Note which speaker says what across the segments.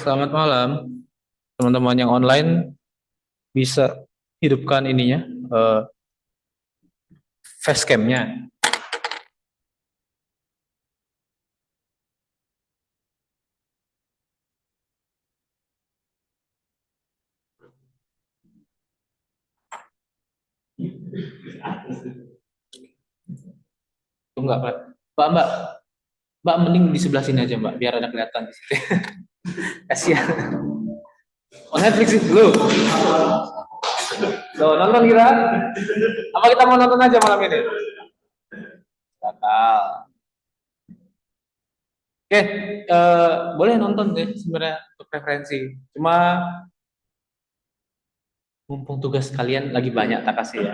Speaker 1: Selamat malam, teman-teman yang online bisa hidupkan ininya, eh, facecam-nya. Tunggu nggak, Pak? Mbak, Mbak, mending di sebelah sini aja, Mbak, biar ada kelihatan di situ. Kasihan. Oh, Netflix dulu. Tuh, nonton kita. Apa kita mau nonton aja malam ini? Bakal. Oke, boleh nonton deh sebenarnya untuk preferensi. Cuma mumpung tugas kalian lagi banyak tak kasih ya.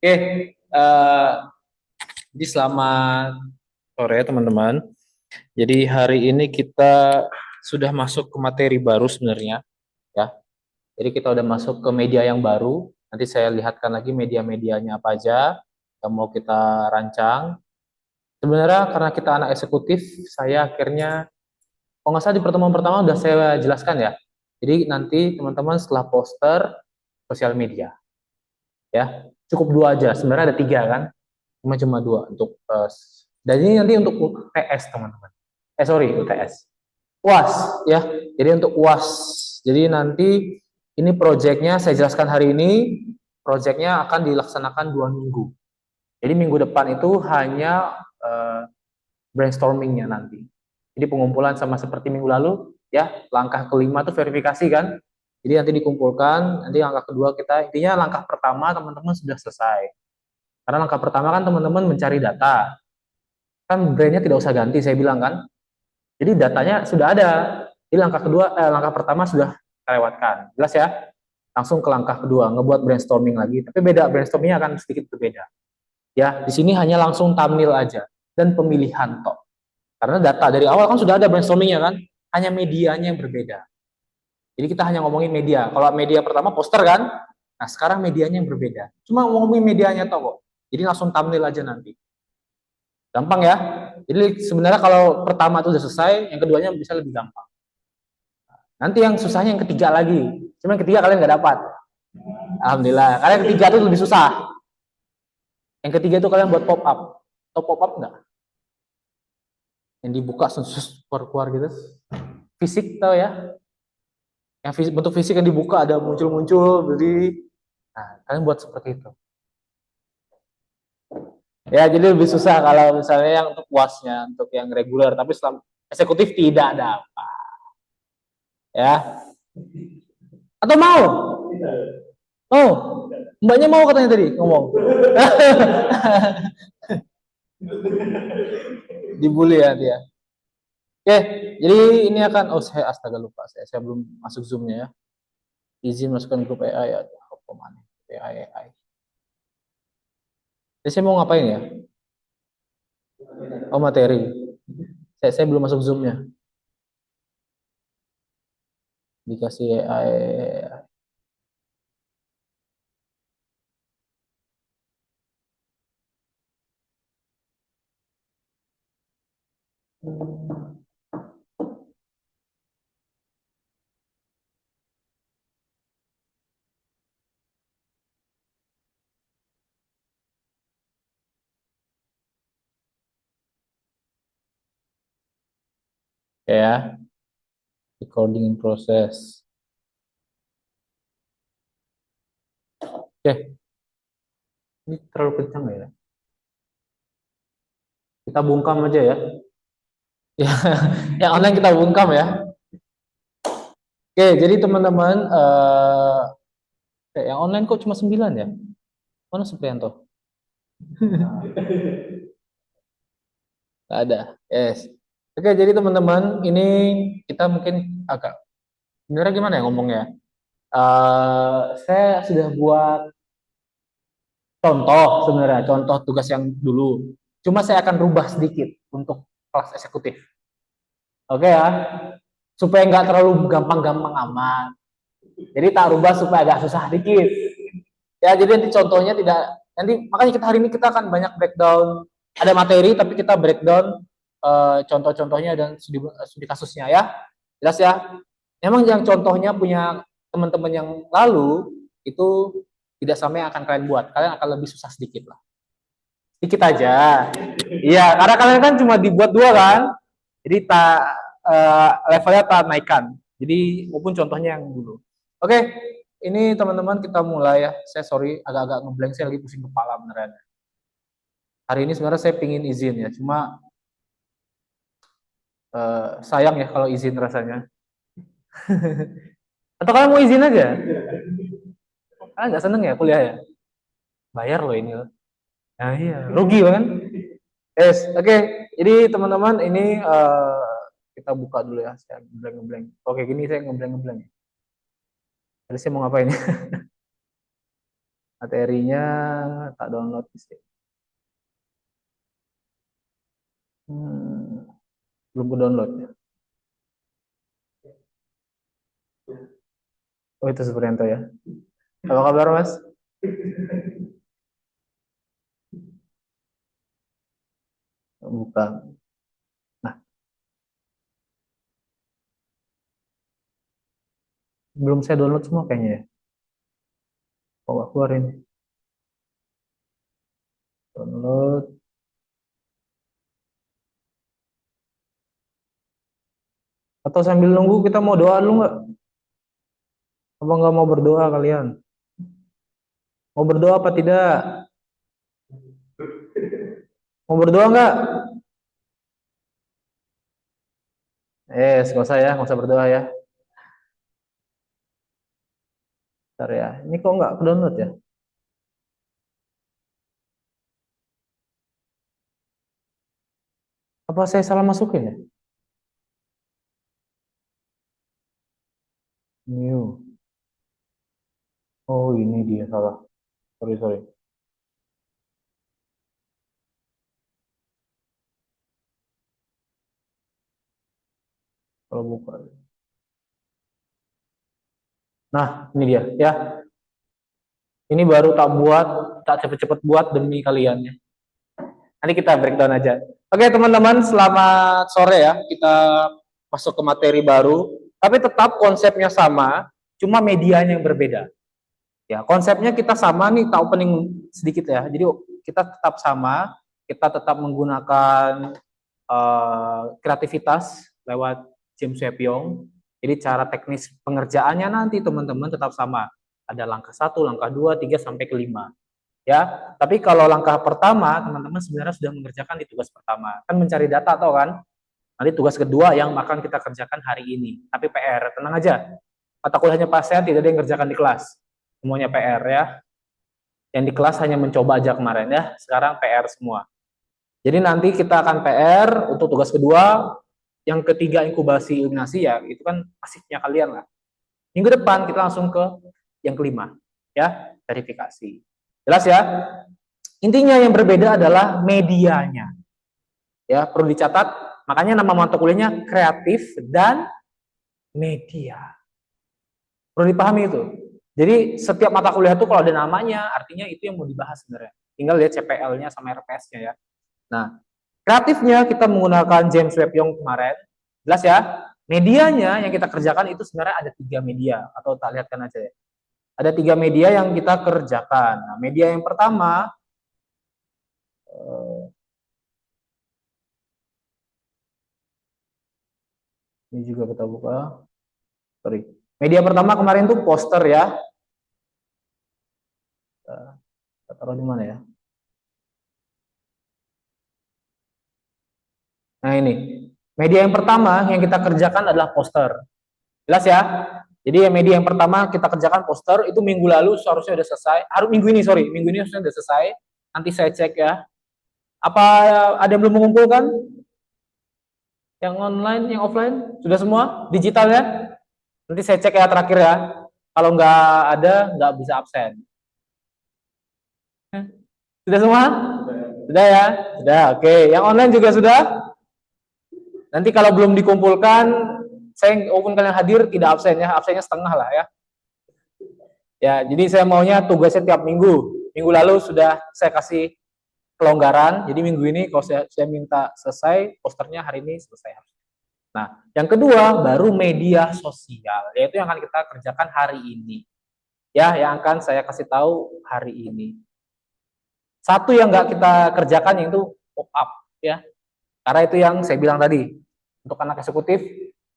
Speaker 1: Oke, jadi selamat sore teman-teman. Jadi hari ini kita sudah masuk ke materi baru sebenarnya, ya. Jadi kita udah masuk ke media yang baru. Nanti saya lihatkan lagi media-medianya apa aja yang mau kita rancang. Sebenarnya karena kita anak eksekutif, saya akhirnya, kalau nggak salah di pertemuan pertama udah saya jelaskan ya. Jadi nanti teman-teman setelah poster sosial media, ya cukup dua aja. Sebenarnya ada tiga kan, cuma dua untuk dan ini nanti untuk UTS teman-teman. Sorry, UTS. UAS ya. Jadi untuk UAS. Jadi nanti ini proyeknya saya jelaskan hari ini. Proyeknya akan dilaksanakan 2 minggu. Jadi minggu depan itu hanya brainstormingnya nanti. Jadi pengumpulan sama seperti minggu lalu ya. Langkah kelima itu verifikasi kan. Jadi nanti dikumpulkan. Nanti langkah kedua kita intinya langkah pertama teman-teman sudah selesai. Karena langkah pertama kan teman-teman mencari data. Kan brandnya tidak usah ganti saya bilang kan. Jadi datanya sudah ada. Jadi langkah pertama sudah terlewatkan. Jelas ya? Langsung ke langkah kedua, ngebuat brainstorming lagi. Tapi beda, brainstormingnya akan sedikit berbeda. Ya, di sini hanya langsung thumbnail aja dan pemilihan tok. Karena data dari awal kan sudah ada brainstormingnya kan, hanya medianya yang berbeda. Jadi kita hanya ngomongin media. Kalau media pertama poster kan, nah sekarang medianya yang berbeda. Cuma ngomongin medianya tok kok. Jadi langsung thumbnail aja nanti. Gampang ya. Jadi sebenarnya kalau pertama itu sudah selesai, yang keduanya bisa lebih gampang. Nanti yang susahnya yang ketiga lagi. Cuma yang ketiga kalian nggak dapat. Alhamdulillah. Kalian yang ketiga itu lebih susah. Yang ketiga itu kalian buat pop up. Atau pop up nggak? Yang dibuka sensus keluar-keluar gitu. Fisik tau ya? Yang bentuk fisik yang dibuka ada muncul-muncul. Jadi, nah kalian buat seperti itu. Ya, jadi lebih susah kalau misalnya yang untuk puasnya, untuk yang reguler. Tapi setelah eksekutif tidak dapat. Ya. Atau mau? Oh, mbaknya mau katanya tadi ngomong. Dibully ya dia. Oke, jadi ini akan saya astaga lupa saya belum masuk zoomnya ya. Izin masukkan grup AI ya. Apa mana? AI. Jadi saya mau ngapain ya? Oh materi. Saya belum masuk zoomnya. Dikasih AI. Ya, recording in process. Oke, ini terlalu kencang ya. Kita bungkam aja ya. Ya, yang online kita bungkam ya. Oke, jadi teman-teman, yang online kok cuma 9 ya? Mana Supriyanto? Nggak ada. Yes. Oke, jadi teman-teman, ini kita mungkin agak sebenarnya gimana ya ngomongnya? Saya sudah buat contoh sebenarnya, contoh tugas yang dulu. Cuma saya akan rubah sedikit untuk kelas eksekutif. Oke ya, supaya nggak terlalu gampang-gampang amat. Jadi tak rubah supaya agak susah dikit. Ya, jadi nanti contohnya tidak, nanti makanya kita hari ini kita akan banyak breakdown, ada materi tapi kita breakdown contoh-contohnya dan studi kasusnya ya. Jelas ya? Emang yang contohnya punya teman-teman yang lalu itu tidak sama yang akan kalian buat. Kalian akan lebih susah sedikit lah. Sedikit aja. Iya, karena kalian kan cuma dibuat dua kan. Jadi levelnya tak naikkan. Jadi maupun contohnya yang dulu. Oke, ini teman-teman kita mulai ya. Saya sorry agak-agak ngeblank, saya lagi pusing kepala beneran. Hari ini sebenarnya saya pingin izin ya, cuma sayang ya kalau izin rasanya. Atau kalian mau izin aja? Kalian nggak seneng ya kuliah ya? Bayar loh ini. Nah iya, rugi kan? Yes, oke. Jadi teman-teman ini kita buka dulu ya. Saya ngeblank. Oke, gini saya ngeblank. Tadi saya mau ngapain? Materinya tak download sih. Belum ke download ya. Oh itu Supriyanto ya. Apa kabar Mas? Buka. Nah, belum saya download semua kayaknya ya. Oh, aku keluarin. Download. Atau sambil nunggu kita mau doa dulu nggak? Apa nggak mau berdoa kalian? Mau berdoa apa tidak? Mau berdoa nggak? Nggak usah ya, nggak usah berdoa ya. Bentar ya. Ini kok nggak ke download ya? Apa saya salah masukin ya? New. Oh ini dia salah. Sorry. Kalau buka. Nah ini dia ya. Ini baru tak buat, tak cepet-cepet buat demi kalian ya. Nanti kita breakdown aja. Oke teman-teman, selamat sore ya. Kita masuk ke materi baru. Tapi tetap konsepnya sama, cuma medianya yang berbeda. Ya, konsepnya kita sama nih, tak opening sedikit ya. Jadi kita tetap sama, kita tetap menggunakan kreativitas lewat James Webb Young. Jadi cara teknis pengerjaannya nanti teman-teman tetap sama. Ada langkah 1, langkah 2, 3 sampai ke 5. Ya, tapi kalau langkah pertama teman-teman sebenarnya sudah mengerjakan di tugas pertama. Kan mencari data atau kan? Nanti tugas kedua yang akan kita kerjakan hari ini. Tapi PR, tenang aja. Mata kuliahnya pasien tidak ada yang kerjakan di kelas. Semuanya PR ya. Yang di kelas hanya mencoba aja kemarin ya. Sekarang PR semua. Jadi nanti kita akan PR untuk tugas kedua, yang ketiga inkubasi eliminasi ya, itu kan pasifnya kalian lah. Minggu depan kita langsung ke yang kelima, ya, verifikasi. Jelas ya? Intinya yang berbeda adalah medianya. Ya, perlu dicatat, makanya nama mata kuliahnya kreatif dan media. Perlu dipahami itu. Jadi setiap mata kuliah itu kalau ada namanya, artinya itu yang mau dibahas sebenarnya. Tinggal lihat CPL-nya sama RPS-nya ya. Nah, kreatifnya kita menggunakan James Webb Young kemarin. Jelas ya? Medianya yang kita kerjakan itu sebenarnya ada 3 media, atau tak lihatkan aja ya. Ada 3 media yang kita kerjakan. Nah, media yang pertama, ini juga kita buka. Sorry. Media pertama kemarin tuh poster ya. Kita taruh di mana ya? Nah ini, media yang pertama yang kita kerjakan adalah poster. Jelas ya? Jadi media yang pertama kita kerjakan poster, itu minggu lalu seharusnya sudah selesai. Minggu ini harusnya sudah selesai. Nanti saya cek ya. Apa ada yang belum mengumpulkan? Yang online, yang offline? Sudah semua? Digital ya? Nanti saya cek ya terakhir ya. Kalau nggak ada, nggak bisa absen. Sudah semua? Sudah ya? Sudah, oke. Yang online juga sudah? Nanti kalau belum dikumpulkan, saya walaupun kalian hadir tidak absen ya, absennya setengah lah ya. Ya, jadi saya maunya tugasnya tiap minggu. Minggu lalu sudah saya kasih kelonggaran, jadi minggu ini kalau saya minta selesai, posternya hari ini selesai. Nah, yang kedua baru media sosial, yaitu yang akan kita kerjakan hari ini. Ya, yang akan saya kasih tahu hari ini. Satu yang nggak kita kerjakan yaitu pop-up, ya. Karena itu yang saya bilang tadi, untuk anak eksekutif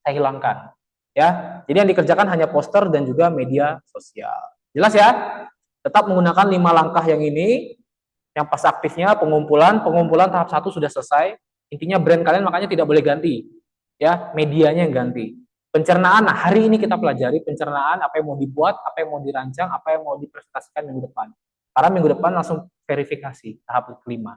Speaker 1: saya hilangkan. Ya, jadi yang dikerjakan hanya poster dan juga media sosial. Jelas ya? Tetap menggunakan 5 langkah yang ini. Yang pas aktifnya pengumpulan tahap 1 sudah selesai. Intinya brand kalian makanya tidak boleh ganti. Ya, medianya yang ganti. Pencernaan, nah hari ini kita pelajari pencernaan, apa yang mau dibuat, apa yang mau dirancang, apa yang mau dipresentasikan minggu depan. Karena minggu depan langsung verifikasi tahap kelima.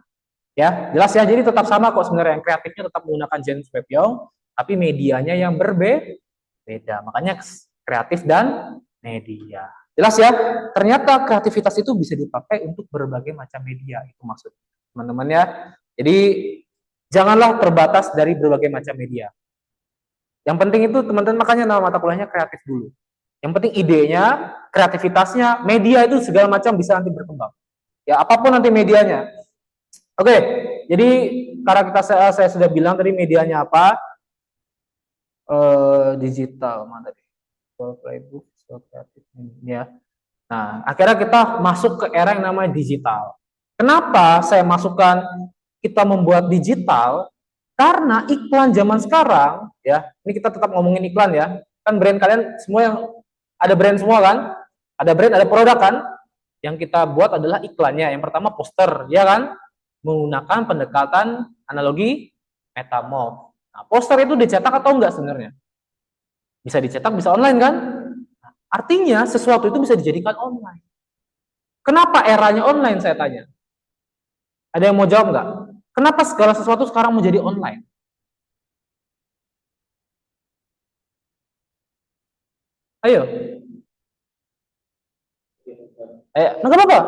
Speaker 1: Ya, jelas ya. Jadi tetap sama kok sebenarnya, yang kreatifnya tetap menggunakan James Webb Young, tapi medianya yang berbeda. Makanya kreatif dan media. Jelas ya? Ternyata kreativitas itu bisa dipakai untuk berbagai macam media, itu maksud teman-teman ya. Jadi janganlah terbatas dari berbagai macam media. Yang penting itu teman-teman, makanya nama mata kuliahnya kreatif dulu. Yang penting idenya, kreativitasnya, media itu segala macam bisa nanti berkembang. Ya, apapun nanti medianya. Oke, jadi karena saya sudah bilang tadi medianya apa, digital mana tadi? Playbook, kreatif ya. Nah, akhirnya kita masuk ke era yang namanya digital. Kenapa saya masukkan kita membuat digital? Karena iklan zaman sekarang, ya, ini kita tetap ngomongin iklan ya. Kan brand kalian semua yang ada brand semua kan? Ada brand, ada produk kan? Yang kita buat adalah iklannya. Yang pertama poster, ya kan? Menggunakan pendekatan analogi metamorf. Nah, poster itu dicetak atau enggak sebenarnya? Bisa dicetak, bisa online kan? Artinya sesuatu itu bisa dijadikan online. Kenapa eranya online saya tanya? Ada yang mau jawab nggak? Kenapa segala sesuatu sekarang menjadi online? Ayo. Nggak apa-apa.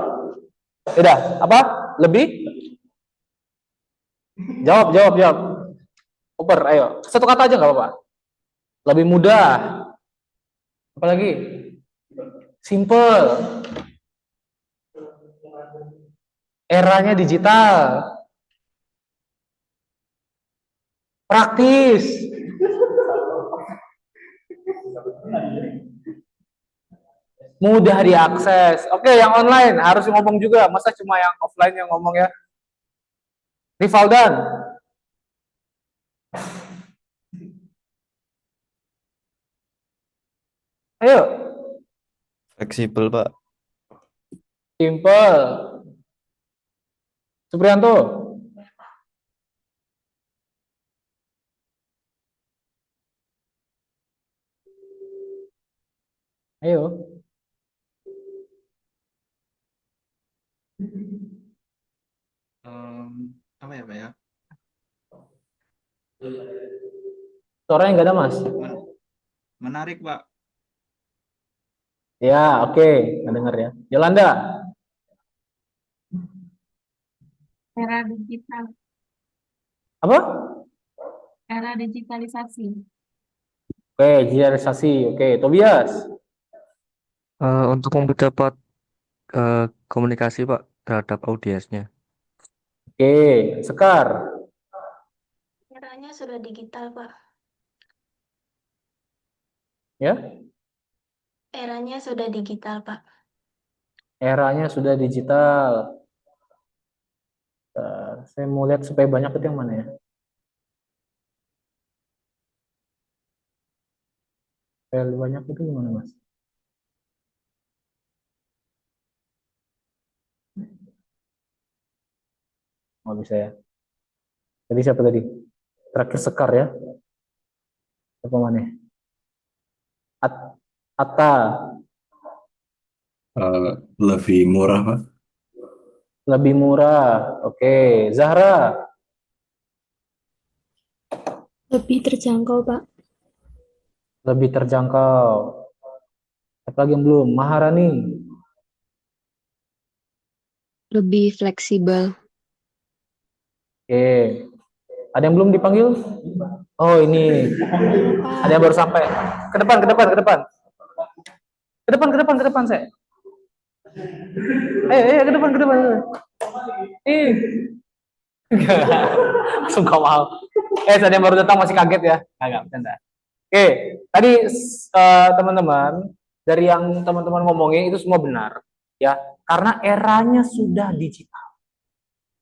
Speaker 1: Udah, apa? Lebih? Jawab, jawab, jawab. Over, ayo. Satu kata aja nggak apa-apa. Lebih mudah. Apalagi? Simple. Eranya digital. Praktis. Mudah diakses. Oke, yang online harus ngomong juga. Masa cuma yang offline yang ngomong ya? Rivaldan. Ayo.
Speaker 2: Fleksibel, Pak.
Speaker 1: Simple. Suprianto. Ayo.
Speaker 3: Apa ya Pak ya?
Speaker 1: Suaranya nggak ada mas.
Speaker 3: Menarik Pak.
Speaker 1: Ya oke, nggak dengar ya. Yolanda.
Speaker 4: Era digital,
Speaker 1: Apa?
Speaker 4: era digitalisasi.
Speaker 1: Oke, digitalisasi. Oke, Tobias.
Speaker 2: Untuk mempercepat komunikasi, Pak, terhadap audiensnya.
Speaker 1: Oke, Sekar.
Speaker 5: Eranya sudah digital, Pak.
Speaker 1: Ya,
Speaker 5: Eranya sudah digital, Pak.
Speaker 1: eranya sudah digital. Saya mau lihat supaya banyak itu yang mana ya? Supaya lebih banyak itu gimana mas? Oh bisa ya. Tadi siapa tadi? Terakhir Sekar ya. Siapa mana? At Atta.
Speaker 6: Lebih murah, Pak.
Speaker 1: Lebih murah. Oke, Zahra.
Speaker 7: Lebih terjangkau, Pak.
Speaker 1: Lebih terjangkau. Siapa lagi yang belum? Maharani.
Speaker 7: Lebih fleksibel.
Speaker 1: Oke. Ada yang belum dipanggil? Oh ini. Ada yang baru sampai. Ke depan, ke depan, ke depan. Ke depan, ke depan, ke depan saya. Ke depan, ke depan. Langsung gak mau. Saya yang baru datang masih kaget ya. Agak bercanda. Oke, tadi teman-teman dari yang teman-teman ngomongin itu semua benar ya, karena eranya sudah digital.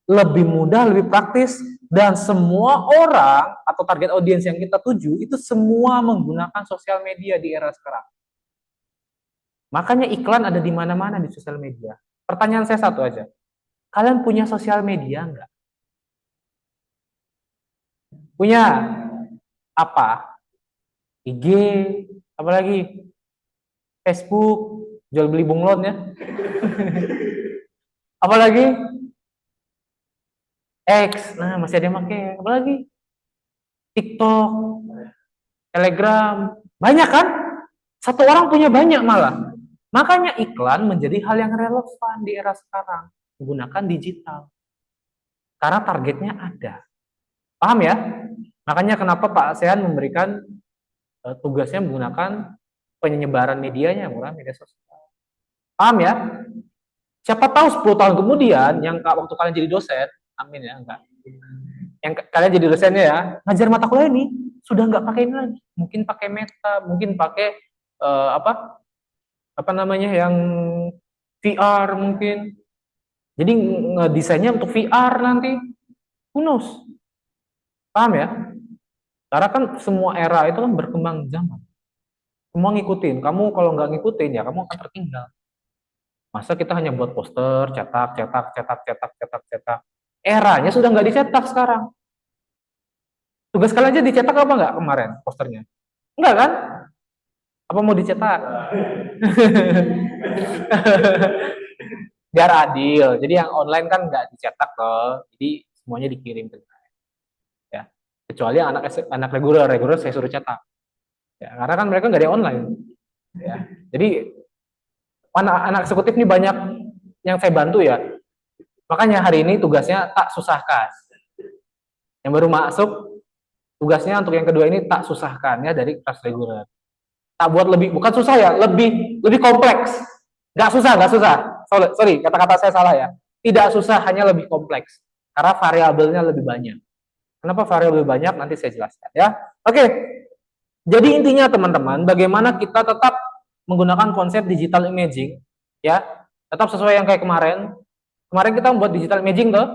Speaker 1: Lebih mudah, lebih praktis, dan semua orang atau target audiens yang kita tuju itu semua menggunakan sosial media di era sekarang. Makanya iklan ada di mana-mana di sosial media. Pertanyaan saya satu aja. Kalian punya sosial media nggak? Punya apa? IG, apa lagi? Facebook, jual beli bunglon ya. Apalagi? X, nah masih ada yang pakai. Apalagi? TikTok, Telegram, banyak kan? Satu orang punya banyak malah. Makanya iklan menjadi hal yang relevan di era sekarang. Menggunakan digital. Karena targetnya ada. Paham ya? Makanya kenapa Pak ASEAN memberikan tugasnya menggunakan penyebaran medianya, menggunakan media sosial. Paham ya? Siapa tahu 10 tahun kemudian, yang waktu kalian jadi dosen, amin ya, enggak. Yang kalian jadi dosennya ya, ngajar mata kuliah ini, sudah nggak pakai ini lagi. Mungkin pakai Meta, mungkin pakai apa namanya, yang VR mungkin. Jadi ngedesainnya untuk VR nanti. Who knows? Paham ya? Karena kan semua era itu kan berkembang zaman. Semua ngikutin. Kamu kalau nggak ngikutin ya kamu akan tertinggal. Masa kita hanya buat poster, cetak. Eranya sudah nggak dicetak sekarang. Tugas kalian aja dicetak apa nggak kemarin posternya? Enggak kan? Apa mau dicetak? Biar adil. Jadi yang online kan nggak dicetak loh. Jadi semuanya dikirim ke saya. Ya. Kecuali anak reguler saya suruh cetak. Ya, karena kan mereka nggak ada online. Ya. Jadi anak eksekutif ini banyak yang saya bantu ya. Makanya hari ini tugasnya tak susahkan. Yang baru masuk tugasnya untuk yang kedua ini tak susahkan ya, dari kelas reguler. Tak buat lebih, bukan susah ya, lebih kompleks. Nggak susah. Sorry, kata-kata saya salah ya. Tidak susah, hanya lebih kompleks. Karena variabelnya lebih banyak. Kenapa variabel banyak? Nanti saya jelaskan ya. Oke. Jadi intinya teman-teman, bagaimana kita tetap menggunakan konsep digital imaging ya. Tetap sesuai yang kayak kemarin. Kemarin kita membuat digital imaging tuh.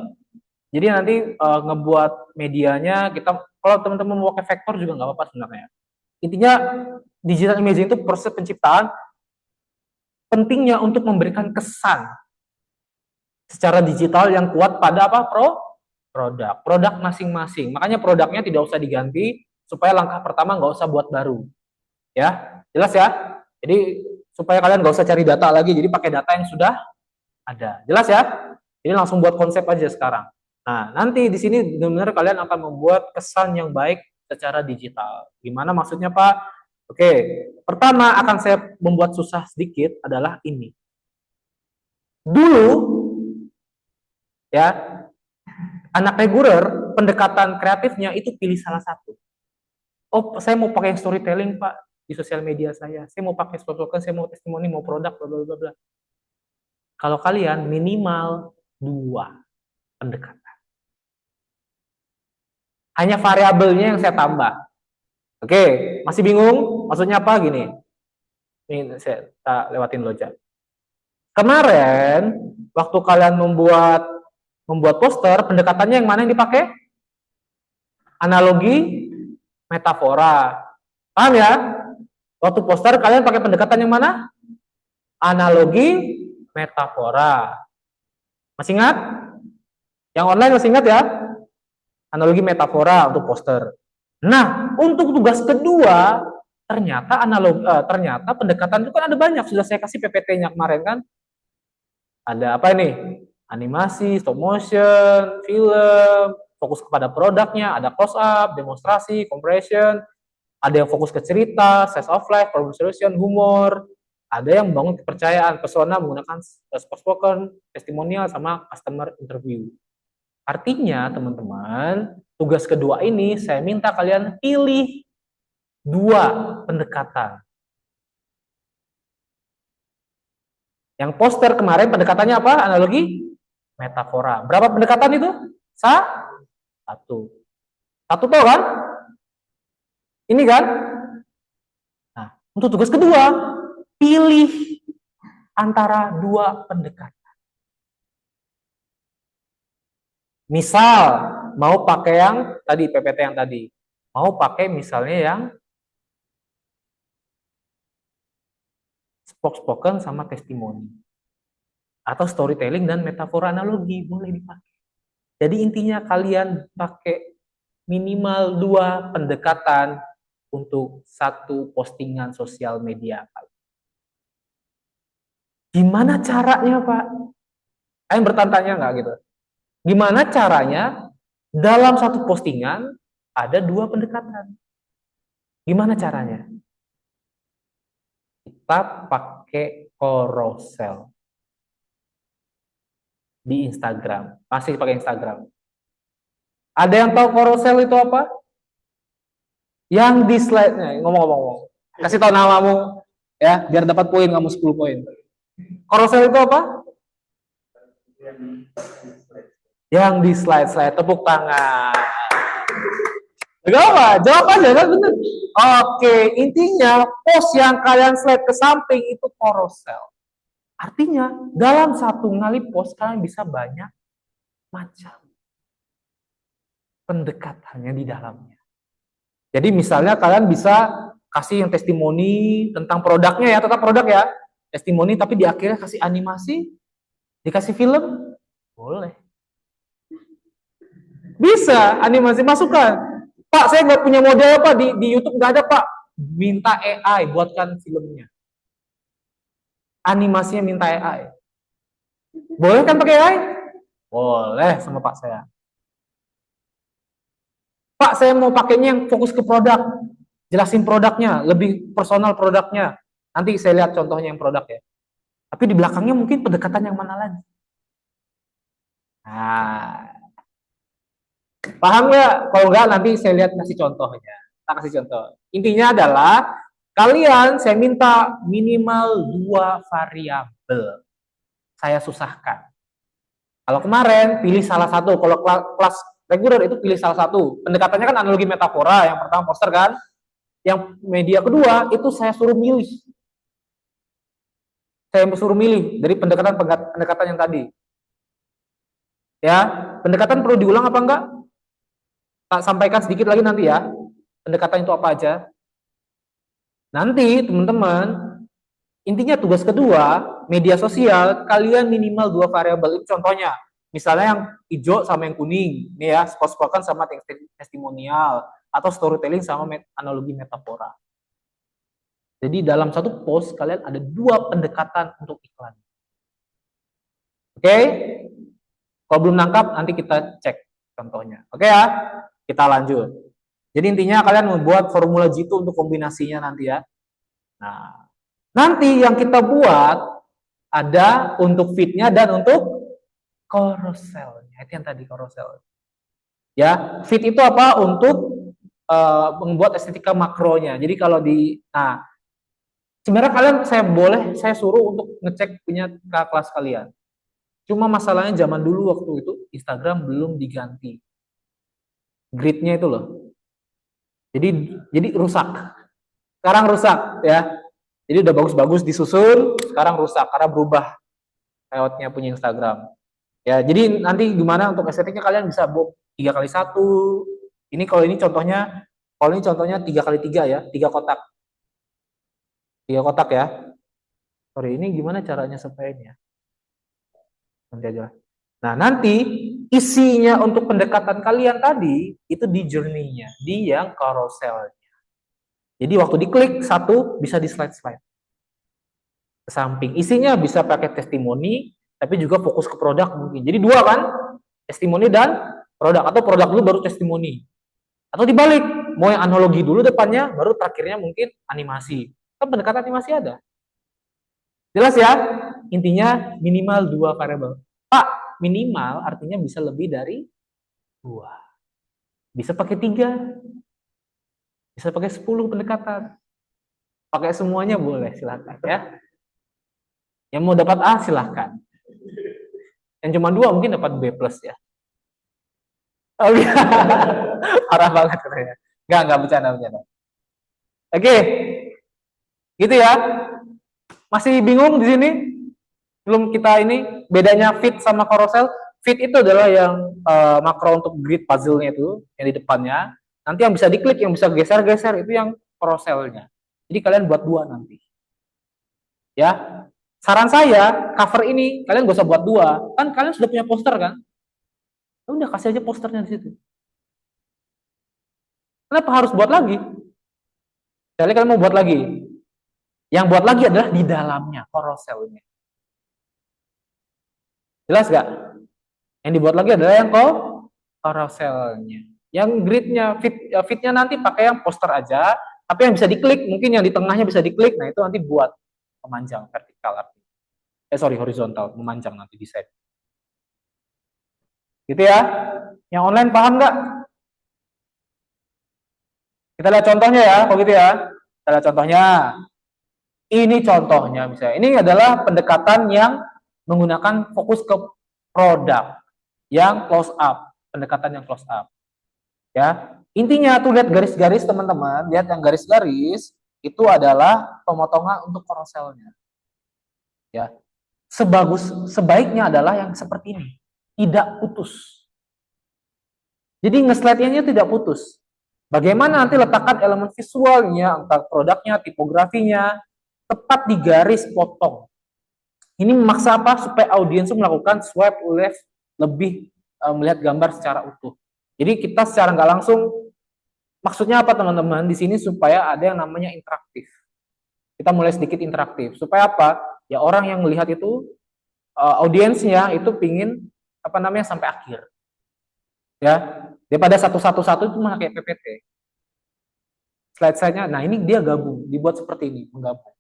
Speaker 1: Jadi nanti ngebuat medianya kita, kalau teman-teman mau pakai vektor juga nggak apa-apa sebenarnya. Intinya digital imaging itu proses penciptaan, pentingnya untuk memberikan kesan secara digital yang kuat pada apa? Produk masing-masing. Makanya produknya tidak usah diganti supaya langkah pertama nggak usah buat baru. Ya, jelas ya? Jadi supaya kalian nggak usah cari data lagi, jadi pakai data yang sudah ada. Jelas ya? Jadi langsung buat konsep aja sekarang. Nah, nanti di sini benar-benar kalian akan membuat kesan yang baik secara digital. Gimana maksudnya, Pak? Oke, pertama akan saya membuat susah sedikit adalah ini. Dulu, ya, anak reguler, pendekatan kreatifnya itu pilih salah satu. Oh, saya mau pakai storytelling, Pak, di sosial media saya. Saya mau pakai slogan, saya mau testimoni, mau produk, bla bla bla. Kalau kalian minimal 2 pendekatan. Hanya variabelnya yang saya tambah. Oke, masih bingung? Maksudnya apa? Gini. Ini saya lewatin loja. Kemarin, waktu kalian membuat poster, pendekatannya yang mana yang dipakai? Analogi, metafora. Paham ya? Waktu poster kalian pakai pendekatan yang mana? Analogi, metafora. Masih ingat? Yang online masih ingat ya? Analogi, metafora untuk poster. Nah, untuk tugas kedua, ternyata pendekatan itu kan ada banyak. Sudah saya kasih PPT-nya kemarin kan? Ada apa ini? Animasi, stop motion, film, fokus kepada produknya, ada close up, demonstrasi, compression, ada yang fokus ke cerita, size of life, problem solution, humor, ada yang membangun kepercayaan, persona menggunakan spoken, testimonial, sama customer interview. Artinya, teman-teman, tugas kedua ini saya minta kalian pilih 2 pendekatan. Yang poster kemarin pendekatannya apa? Analogi, metafora. Berapa pendekatan itu? Satu. Satu tahu kan? Ini kan? Nah, untuk tugas kedua, pilih antara dua pendekatan. Misal, mau pakai yang tadi, PPT yang tadi. Mau pakai misalnya yang spoken sama testimoni. Atau storytelling dan metafora analogi, boleh dipakai. Jadi intinya kalian pakai minimal 2 pendekatan untuk satu postingan sosial media. Gimana caranya, Pak? Kalian bertanya nggak gitu? Gimana caranya dalam satu postingan ada 2 pendekatan? Gimana caranya? Kita pakai carousel di Instagram. Masih pakai Instagram. Ada yang tahu carousel itu apa? Yang di slide-nya, ngomong-ngomong. Kasih tahu namamu ya, biar dapat poin kamu 10 poin. Carousel itu apa? Yang di slide-slide, tepuk tangan. Gak apa, jawab aja kan bener. Oke, intinya post yang kalian slide ke samping itu carousel. Artinya dalam satu kali post kalian bisa banyak macam pendekatannya di dalamnya. Jadi misalnya kalian bisa kasih yang testimoni tentang produknya ya, tetap produk ya. Testimoni tapi di akhirnya kasih animasi, dikasih film, boleh. Bisa animasi masukkan. Pak, saya nggak punya model Pak di YouTube nggak ada Pak. Minta AI buatkan filmnya. Animasinya minta AI. Boleh kan pakai AI? Boleh sama Pak saya. Pak, saya mau pakainya yang fokus ke produk. Jelasin produknya, lebih personal produknya. Nanti saya lihat contohnya yang produk ya. Tapi di belakangnya mungkin pendekatan yang mana lagi? Nah, paham nggak? Kalau nggak nanti saya lihat kasih contohnya. Kita kasih contoh. Intinya adalah kalian saya minta minimal 2 variabel. Saya susahkan. Kalau kemarin pilih salah satu. Kalau kelas reguler itu pilih salah satu. Pendekatannya kan analogi metafora. Yang pertama poster kan. Yang media kedua itu saya suruh milih. Saya suruh milih dari pendekatan yang tadi. Ya, pendekatan perlu diulang apa enggak? Tak sampaikan sedikit lagi nanti ya. Pendekatan itu apa aja? Nanti teman-teman, intinya tugas kedua, media sosial, kalian minimal 2 variabel. Itu contohnya. Misalnya yang hijau sama yang kuning. Ini ya, spoken sama testimonial. Atau storytelling sama analogi metafora. Jadi dalam satu post, kalian ada 2 pendekatan untuk iklan. Oke? Kalau belum nangkap, nanti kita cek contohnya. Oke ya? Kita lanjut. Jadi intinya kalian membuat formula G2 untuk kombinasinya nanti ya. Nah, nanti yang kita buat ada untuk feed-nya dan untuk carousel-nya. Itu yang tadi carousel. Ya, feed itu apa? Untuk membuat estetika makronya. Jadi kalau nah, sebenarnya kalian saya suruh untuk ngecek punya kelas kalian. Cuma masalahnya zaman dulu waktu itu Instagram belum diganti grid-nya itu loh. Jadi rusak. Sekarang rusak ya. Jadi udah bagus-bagus disusun, sekarang rusak karena berubah layoutnya punya Instagram. Ya, jadi nanti gimana untuk estetiknya kalian bisa 3x1. Ini kalau ini contohnya 3x3 ya, 3 kotak. 3 kotak ya. Sorry, ini gimana caranya supaya ini ya? Nanti aja. Nah, nanti isinya untuk pendekatan kalian tadi itu di journey-nya, di yang carousel-nya. Jadi waktu diklik satu bisa di slide-slide ke samping. Isinya bisa pakai testimoni, tapi juga fokus ke produk mungkin. Jadi 2 kan, testimoni dan produk, atau produk dulu baru testimoni. Atau dibalik, mau yang analogi dulu depannya, baru terakhirnya mungkin animasi. Kan pendekatan animasi ada. Jelas ya? Intinya minimal 2 variabel. Pak, minimal artinya bisa lebih dari 2. Bisa pakai 3. Bisa pakai 10 pendekatan. Pakai semuanya boleh, silakan ya. Yang mau dapat A silahkan. Yang cuma 2 mungkin dapat B+ ya. Oh iya. Parah banget katanya. Enggak bercanda. Oke, gitu ya. Masih bingung di sini? Belum kita ini bedanya fit sama carousel. Fit itu adalah yang makro untuk grid puzzle-nya itu yang di depannya. Nanti yang bisa diklik, yang bisa geser-geser itu yang carouselnya. Jadi kalian buat dua nanti. Ya, saran saya cover ini kalian gak usah buat dua. Kan kalian sudah punya poster kan? Udah kasih aja posternya di situ. Kenapa harus buat lagi? Sekali kalian mau buat lagi. Yang buat lagi adalah di dalamnya, carouselnya. Jelas gak? Yang dibuat lagi adalah yang carouselnya. Yang gridnya, fitnya nanti pakai yang poster aja, tapi yang bisa diklik, mungkin yang di tengahnya bisa diklik, nah itu nanti buat memanjang vertikal artinya. Horizontal, memanjang nanti desain. Gitu ya. Yang online paham nggak? Kita lihat contohnya ya, kalau gitu ya. Kita lihat contohnya. Ini contohnya misalnya. Ini adalah pendekatan yang menggunakan fokus ke produk yang close up, pendekatan yang close up. Ya. Intinya tuh lihat garis-garis teman-teman, lihat yang garis-garis itu adalah pemotongan untuk carouselnya. Ya. Sebaiknya adalah yang seperti ini, tidak putus. Jadi nge-slide-nya tidak putus. Bagaimana nanti letakkan elemen visualnya, entah produknya, tipografinya, tepat di garis potong. Ini memaksa apa? Supaya audiens melakukan swipe left lebih melihat gambar secara utuh. Jadi kita secara nggak langsung, maksudnya apa teman-teman? Di sini supaya ada yang namanya interaktif. Kita mulai sedikit interaktif. Supaya apa? Ya orang yang melihat itu, audiensnya itu pingin apa namanya sampai akhir. Ya, daripada satu-satu itu malah kayak PPT. Slide-nya, nah ini dia gabung, dibuat seperti ini, menggabung.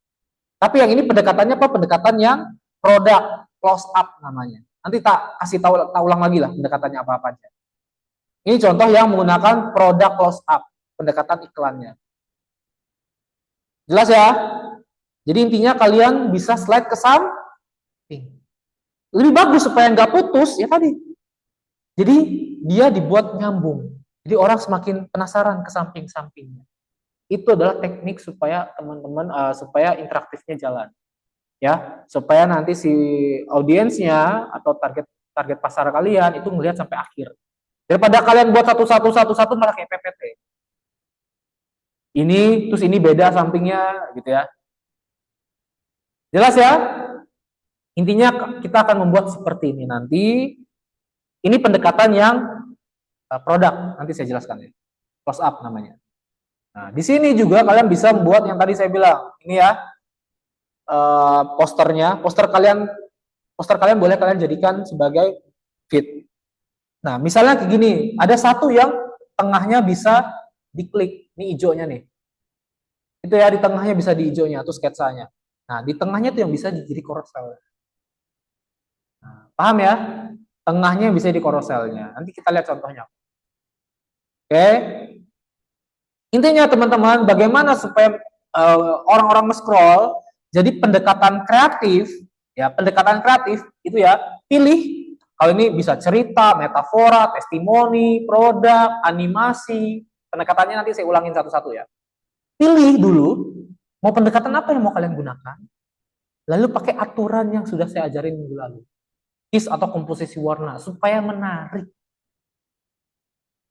Speaker 1: Tapi yang ini pendekatannya apa? Pendekatan yang produk close up namanya. Nanti tak kasih tahu ulang lagi lah pendekatannya apa-apa aja. Ini contoh yang menggunakan produk close up, pendekatan iklannya. Jelas ya? Jadi intinya kalian bisa slide ke samping. Lebih bagus supaya nggak putus, ya tadi. Jadi dia dibuat nyambung. Jadi orang semakin penasaran ke samping-sampingnya. Itu adalah teknik supaya teman-teman supaya interaktifnya jalan. Ya, supaya nanti si audiensnya atau target pasar kalian itu melihat sampai akhir. Daripada kalian buat satu-satu malah kayak PPT. Ini terus ini beda sampingnya gitu ya. Jelas ya? Intinya kita akan membuat seperti ini nanti. Ini pendekatan yang produk, nanti saya jelaskan ya. Close up namanya. Nah, di sini juga kalian bisa membuat yang tadi saya bilang. Ini ya. Posternya, poster kalian boleh kalian jadikan sebagai feed. Nah, misalnya kayak gini, ada satu yang tengahnya bisa diklik, ini hijaunya nih. Itu ya, di tengahnya bisa di hijaunya, atau sketsanya. Nah, di tengahnya tuh yang bisa jadi carousel. Nah, paham ya? Tengahnya bisa di carouselnya. Nanti kita lihat contohnya. Oke. Intinya teman-teman, bagaimana supaya orang-orang nge-scroll, jadi pendekatan kreatif, ya pendekatan kreatif itu ya, pilih, kalau ini bisa cerita, metafora, testimoni, produk, animasi, pendekatannya nanti saya ulangin satu-satu ya. Pilih dulu, mau pendekatan apa yang mau kalian gunakan, lalu pakai aturan yang sudah saya ajarin minggu lalu. Kis atau komposisi warna, supaya menarik.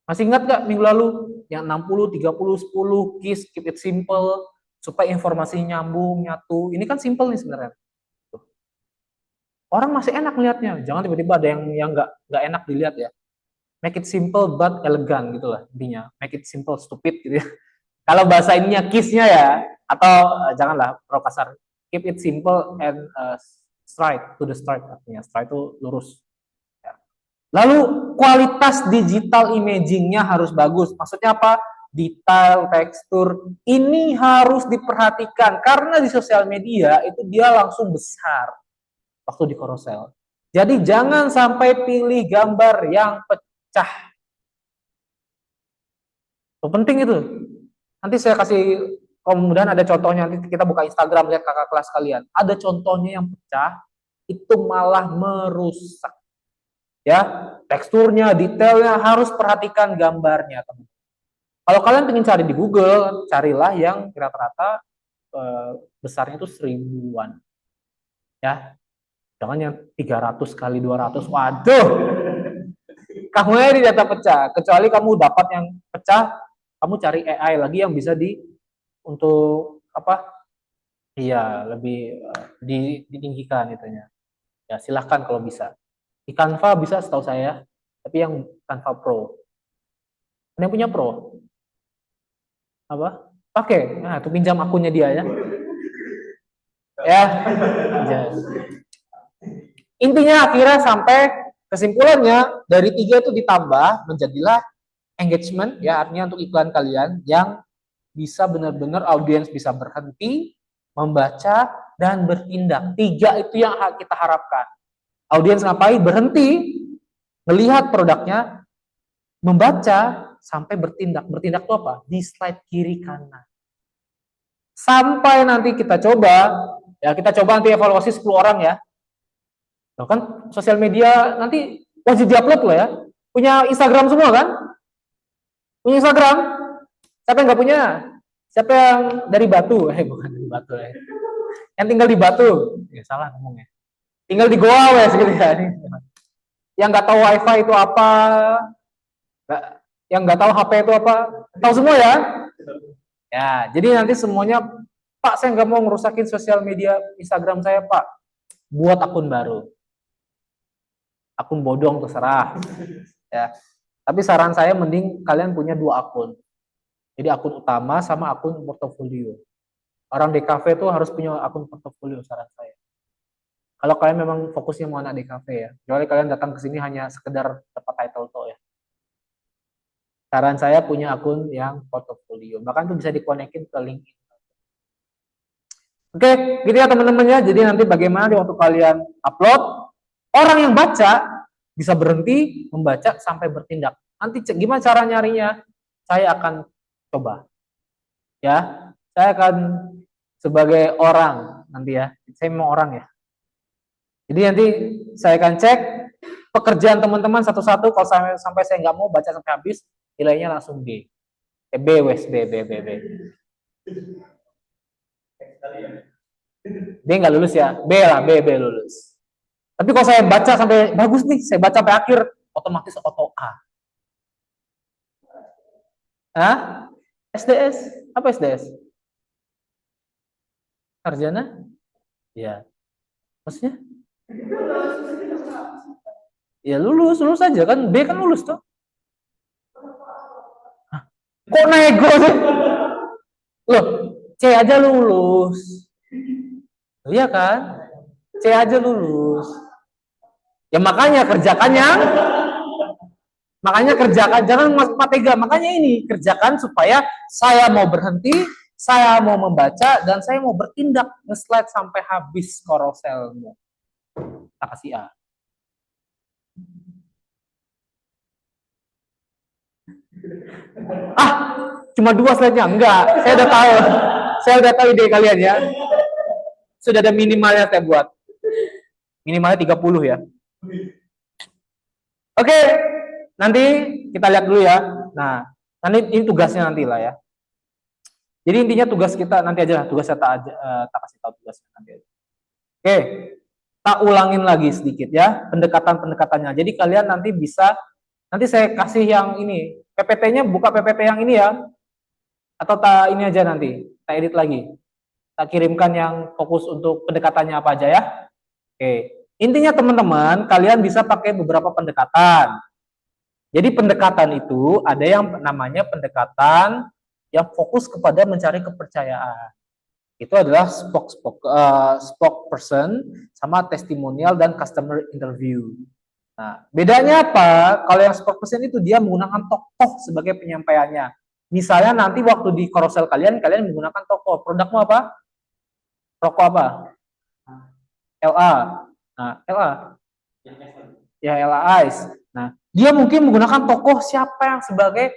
Speaker 1: Masih ingat gak minggu lalu? Yang 60, 30, 10, kis, keep it simple, supaya informasinya nyambung, nyatu. Ini kan simple nih sebenarnya. Orang masih enak lihatnya, jangan tiba-tiba ada yang nggak enak dilihat ya. Make it simple but elegant gitu lah intinya. Make it simple stupid gitu ya. Kalau bahasa ininya kisnya ya, atau janganlah terlalu kasar. Keep it simple and straight to the straight artinya. Straight itu lurus. Ya. Lalu kualitas digital imagingnya harus bagus. Maksudnya apa? Detail, tekstur, ini harus diperhatikan karena di sosial media itu dia langsung besar waktu di carousel. Jadi jangan sampai pilih gambar yang pecah. Itu penting itu. Nanti saya kasih, kemudian ada contohnya, nanti kita buka Instagram lihat kakak kelas kalian. Ada contohnya yang pecah, itu malah merusak. Ya, teksturnya, detailnya harus perhatikan gambarnya, teman. Kalau kalian ingin cari di Google, carilah yang rata-rata besarnya itu 1000-an. Ya, jangan yang 300 kali 200. Waduh, kamu di data pecah. Kecuali kamu dapat yang pecah, kamu cari AI lagi yang bisa untuk apa? Iya, lebih ditinggikan itunya. Ya, silahkan kalau bisa. Di Canva bisa setahu saya, tapi yang Canva Pro. Ada yang punya Pro? Apa? Pakai. Nah, itu pinjam akunnya dia ya. Ya. Intinya akhirnya sampai kesimpulannya dari 3 itu ditambah menjadilah engagement, ya artinya untuk iklan kalian yang bisa benar-benar audiens bisa berhenti, membaca, dan bertindak. 3 itu yang kita harapkan. Audiens ngapain? Berhenti, melihat produknya, membaca, sampai bertindak. Bertindak itu apa? Di slide kiri kanan. Sampai nanti kita coba, ya kita coba nanti evaluasi 10 orang ya. Nah, kan sosial media nanti wajib diupload loh ya. Punya Instagram semua kan? Punya Instagram? Siapa yang nggak punya? Siapa yang dari Batu? Bukan dari Batu ya. Yang tinggal di Batu? Ya salah ngomongnya. Tinggal di Goa wes gitu ya. Yang nggak tahu WiFi itu apa? Yang nggak tahu HP itu apa? Tahu semua ya? Ya, jadi nanti semuanya, Pak saya nggak mau ngerusakin sosial media Instagram saya Pak. Buat akun baru. Akun bodong terserah. Ya. Tapi saran saya mending kalian punya 2 akun. Jadi akun utama sama akun portofolio. Orang DKV itu harus punya akun portofolio saran saya. Kalau kalian memang fokusnya mau anak DKV ya. Kecuali kalian datang ke sini hanya sekedar dapat title toh ya. Saran saya punya akun yang portofolio. Bahkan itu bisa dikonekin ke LinkedIn. Oke, gitu ya teman-teman ya. Jadi nanti bagaimana di waktu kalian upload, orang yang baca bisa berhenti membaca sampai bertindak. Nanti gimana cara nyarinya? Saya akan coba. Ya, saya akan sebagai orang nanti ya. Saya mau orang ya. Jadi nanti saya akan cek pekerjaan teman-teman satu-satu. Kalau sampai saya nggak mau baca sampai habis, nilainya langsung B. B wes B. B nggak lulus ya, B lah, B lulus. Tapi kalau saya baca sampai bagus nih, saya baca sampai akhir, otomatis auto A. Hah? SDS? Apa SDS? Sarjana? Ya. Maksudnya? Ya lulus aja kan, B kan lulus tuh. Hah? Kok nego sih? Loh, C aja lulus. Iya kan? C aja lulus. Ya makanya kerjakan jangan matega. Makanya ini kerjakan supaya saya mau berhenti, saya mau membaca, dan saya mau bertindak nge-slide sampai habis carouselmu. Tak kasih A. Cuma 2 slide-nya? Enggak, saya udah tahu ide kalian ya. Sudah ada minimalnya saya buat. Minimalnya 30 ya. Oke, nanti kita lihat dulu ya. Nah, nanti ini tugasnya nanti lah ya. Jadi intinya tugas kita nanti aja lah, tugasnya tak kasih tahu tugasnya nanti aja. Oke, tak ulangin lagi sedikit ya, pendekatan-pendekatannya. Jadi kalian nanti bisa, nanti saya kasih yang ini, PPT-nya buka PPT yang ini ya. Atau tak ini aja nanti, tak edit lagi. Tak kirimkan yang fokus untuk pendekatannya apa aja ya. Oke, intinya teman-teman, kalian bisa pakai beberapa pendekatan. Jadi pendekatan itu ada yang namanya pendekatan yang fokus kepada mencari kepercayaan. Itu adalah spokesperson sama testimonial dan customer interview. Nah, bedanya apa? Kalau yang spokesperson itu dia menggunakan tokoh sebagai penyampaiannya. Misalnya nanti waktu di carousel kalian menggunakan tokoh. Produkmu apa? Rokok apa? LA. Nah, LA. Ya, LA Ice. Nah, dia mungkin menggunakan tokoh siapa yang sebagai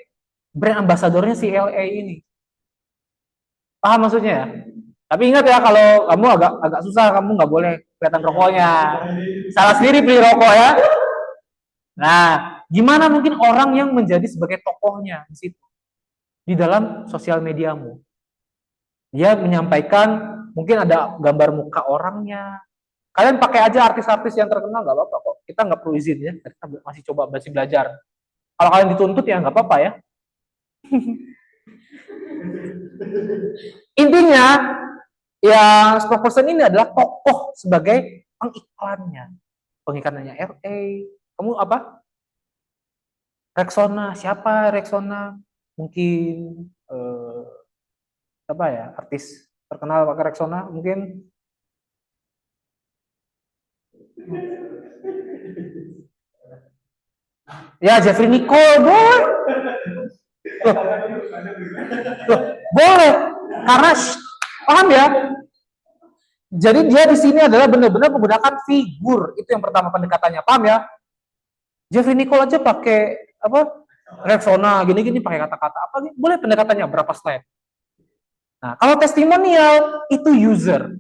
Speaker 1: brand ambasadornya si LA ini. Paham maksudnya ya? Tapi ingat ya, kalau kamu agak susah, kamu nggak boleh kelihatan rokoknya. Salah sendiri beli rokok ya. Nah, gimana mungkin orang yang menjadi sebagai tokohnya di situ, di dalam sosial mediamu? Dia menyampaikan, mungkin ada gambar muka orangnya. Kalian pakai aja artis-artis yang terkenal, nggak apa-apa kok. Kita nggak perlu izin ya, kita masih belajar. Kalau kalian dituntut ya nggak apa-apa ya. Intinya, ya spokesperson ini adalah tokoh sebagai pengiklannya. Pengiklannya RA. Kamu apa? Rexona, siapa Rexona? Mungkin apa ya, artis terkenal pakai Rexona mungkin. Ya Jeffrey Nicole, boleh. Loh, boleh. Karena paham ya? Jadi dia di sini adalah benar-benar menggunakan figur. Itu yang pertama pendekatannya, paham ya? Jeffrey Nicole aja pakai apa? Rexona, gini-gini pakai kata-kata apa? Boleh pendekatannya berapa slide? Nah, kalau testimonial itu user.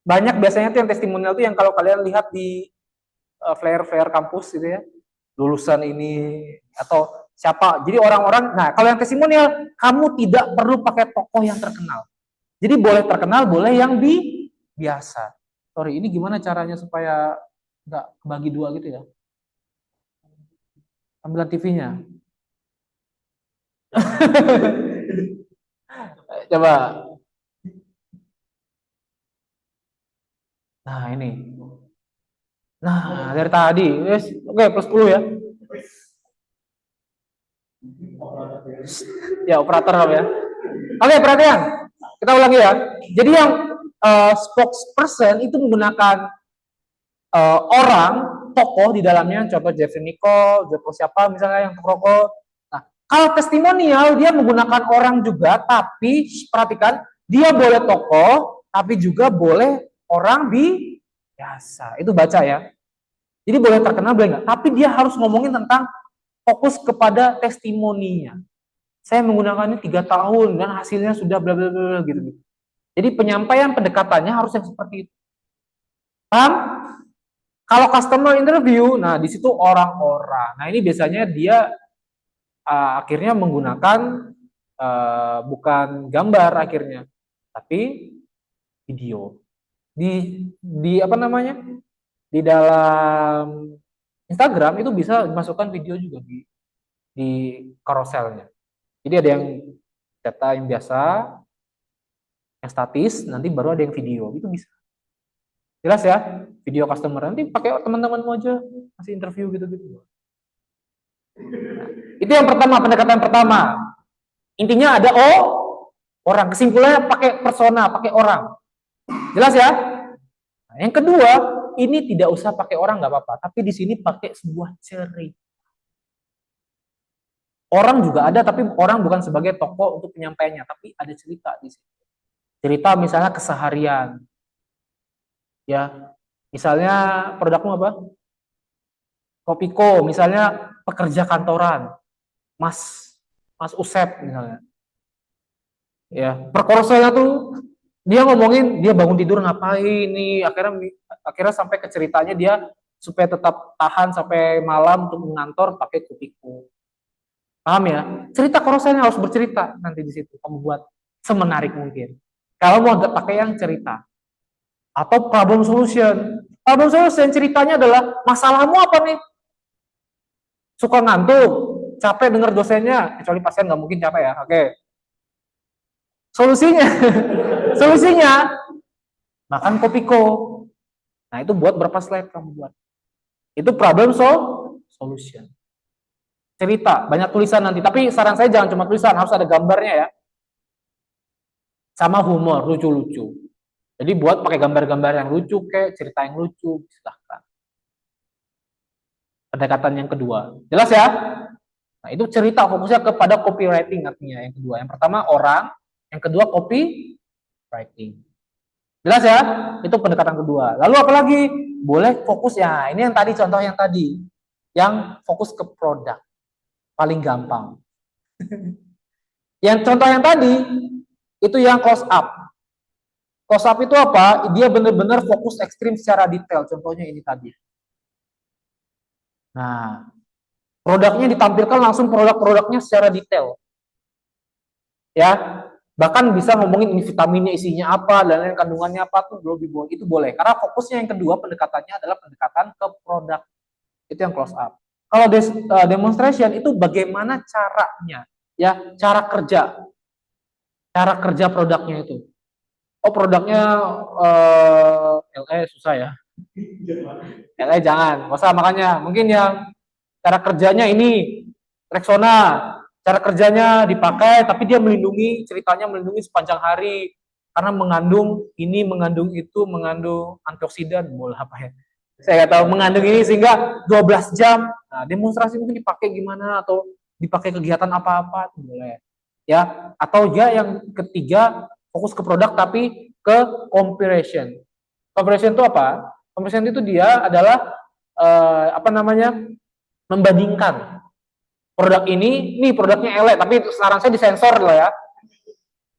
Speaker 1: Banyak biasanya tuh yang testimonial itu yang kalau kalian lihat di flyer-flyer kampus gitu ya, lulusan ini atau siapa. Jadi orang-orang, nah kalau yang testimonial, kamu tidak perlu pakai tokoh yang terkenal. Jadi boleh terkenal, boleh yang biasa. Sorry, ini gimana caranya supaya nggak bagi dua gitu ya? Tampilan TV-nya. Coba. Nah ini. Nah dari tadi, yes. Oke plus 10 ya. Ya operator apa ya? Oke perhatian, kita ulangi ya. Jadi yang spokesperson itu menggunakan orang tokoh di dalamnya, contoh Jeffrey Nicole, Joko siapa misalnya yang rokok. Nah, kalau testimonial dia menggunakan orang juga, tapi perhatikan dia boleh tokoh, tapi juga boleh orang biasa. Itu baca ya. Jadi boleh terkenal boleh enggak, tapi dia harus ngomongin tentang fokus kepada testimoninya. Saya menggunakannya 3 tahun dan hasilnya sudah bla bla bla gitu. Jadi penyampaian pendekatannya harus yang seperti itu. Paham? Kalau customer interview, nah di situ orang-orang. Nah ini biasanya dia akhirnya menggunakan bukan gambar akhirnya, tapi video. Di apa namanya? Di dalam Instagram itu bisa dimasukkan video juga di carouselnya. Jadi ada yang data yang biasa, yang statis, nanti baru ada yang video, itu bisa. Jelas ya? Video customer, nanti pakai teman-temanmu aja, masih interview gitu-gitu. Nah, itu yang pertama, pendekatan pertama. Intinya ada orang, kesimpulannya pakai persona, pakai orang. Jelas ya? Nah, yang kedua, ini tidak usah pakai orang, nggak apa-apa, tapi di sini pakai sebuah cerita. Orang juga ada, tapi orang bukan sebagai tokoh untuk penyampaiannya, tapi ada cerita di sini. Cerita misalnya keseharian. Ya, misalnya produkmu apa? Kopiko, misalnya pekerja kantoran. Mas Usep misalnya. Ya, perkorselnya tuh dia ngomongin dia bangun tidur ngapain nih, akhirnya sampai ke ceritanya dia supaya tetap tahan sampai malam untuk mengantor pakai Kopiko. Paham ya? Cerita korselnya harus bercerita nanti di situ. Kamu buat semenarik mungkin. Kalau mau pakai yang cerita. Atau problem solution. Problem solution ceritanya adalah masalahmu apa nih? Suka ngantuk, capek dengar dosennya, kecuali pasien nggak mungkin capek ya. Oke. Solusinya, solusinya makan Kopiko. Nah itu buat berapa slide kamu buat? Itu problem solution. Cerita, banyak tulisan nanti. Tapi saran saya jangan cuma tulisan, harus ada gambarnya ya. Sama humor, lucu-lucu. Jadi buat pakai gambar-gambar yang lucu, kayak cerita yang lucu, silahkan. Pendekatan yang kedua. Jelas ya? Nah itu cerita, fokusnya kepada copywriting artinya yang kedua. Yang pertama orang, yang kedua copywriting. Jelas ya? Itu pendekatan kedua. Lalu apalagi? Boleh fokus ya, ini yang tadi, contoh yang tadi. Yang fokus ke produk. Paling gampang. Yang contoh yang tadi itu yang close up. Close up itu apa? Dia benar-benar fokus ekstrim secara detail. Contohnya ini tadi. Nah, produknya ditampilkan langsung produk-produknya secara detail. Ya, bahkan bisa ngomongin ini vitaminnya isinya apa dan lain kandungannya apa tuh lebih boleh, itu boleh. Karena fokusnya yang kedua pendekatannya adalah pendekatan ke produk. Itu yang close up. Kalau demonstration itu bagaimana caranya, ya, cara kerja produknya itu. Oh, produknya LE susah ya. LE jangan, nggak usah, makanya mungkin yang cara kerjanya ini Rexona, cara kerjanya dipakai tapi dia melindungi, ceritanya melindungi sepanjang hari karena mengandung ini, mengandung itu, mengandung antioksidan, boleh apa ya, saya nggak tahu, mengandung ini sehingga 12 jam. Nah, demonstrasi mungkin dipakai gimana atau dipakai kegiatan apa-apa boleh ya. Atau ya yang ketiga, fokus ke produk tapi ke comparison. Comparison itu apa? Comparison itu dia adalah apa namanya, membandingkan produk ini produknya elek, tapi saran saya disensor lah ya.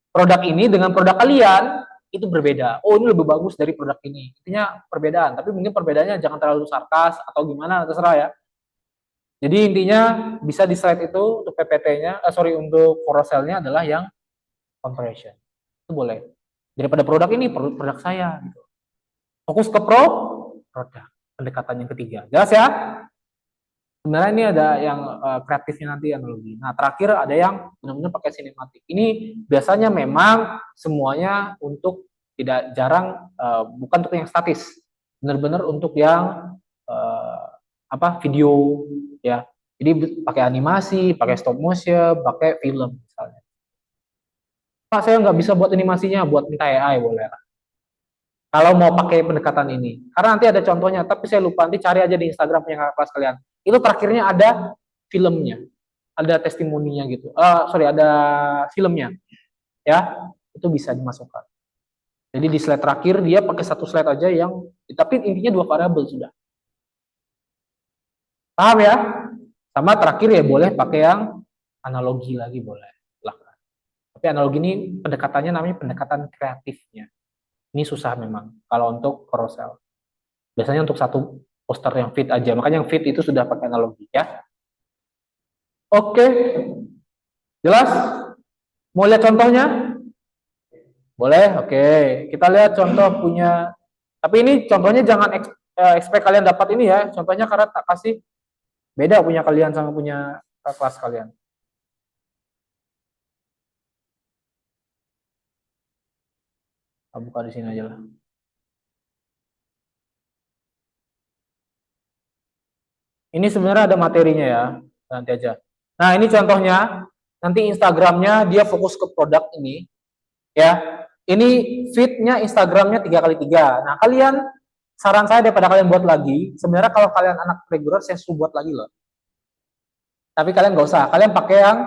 Speaker 1: Produk ini dengan produk kalian itu berbeda. Oh, ini lebih bagus dari produk ini. Intinya perbedaan, tapi mungkin perbedaannya jangan terlalu sarkas atau gimana, terserah ya. Jadi intinya bisa di slide itu untuk PPT-nya, untuk carousel-nya adalah yang comparison. Itu boleh. Daripada produk ini, produk saya gitu. Fokus ke produk. Pendekatan yang ketiga. Jelas ya? Sebenarnya ini ada yang kreatifnya nanti analogi. Nah, terakhir ada yang benar-benar pakai sinematik. Ini biasanya memang semuanya untuk tidak jarang bukan untuk yang statis. Benar-benar untuk yang video ya. Jadi pakai animasi, pakai stop motion, pakai film misalnya. Pak, saya nggak bisa buat animasinya, buat minta AI boleh lah. Kalau mau pakai pendekatan ini, karena nanti ada contohnya, tapi saya lupa, nanti cari aja di Instagram punya kelas kalian. Itu terakhirnya ada filmnya, ada testimoninya gitu. Ada filmnya, ya, itu bisa dimasukkan. Jadi di slide terakhir dia pakai satu slide aja yang, tapi intinya 2 variabel sudah. Paham ya? Sama terakhir ya boleh pakai yang analogi lagi boleh. Tapi analogi ini pendekatannya namanya pendekatan kreatifnya. Ini susah memang kalau untuk carousel. Biasanya untuk satu poster yang fit aja. Makanya yang fit itu sudah pakai analogi ya. Oke. Jelas? Mau lihat contohnya? Boleh? Oke. Kita lihat contoh punya. Tapi ini contohnya jangan expect kalian dapat ini ya. Contohnya karena tak kasih beda punya kalian sama punya kelas kalian. Buka di sini aja lah. Ini sebenarnya ada materinya ya, nanti aja. Nah, ini contohnya, nanti Instagramnya dia fokus ke produk ini, ya. Ini feed-nya Instagramnya 3x3. Nah, kalian, saran saya daripada kalian buat lagi, sebenarnya kalau kalian anak reguler, saya suruh buat lagi loh. Tapi kalian nggak usah, kalian pakai yang,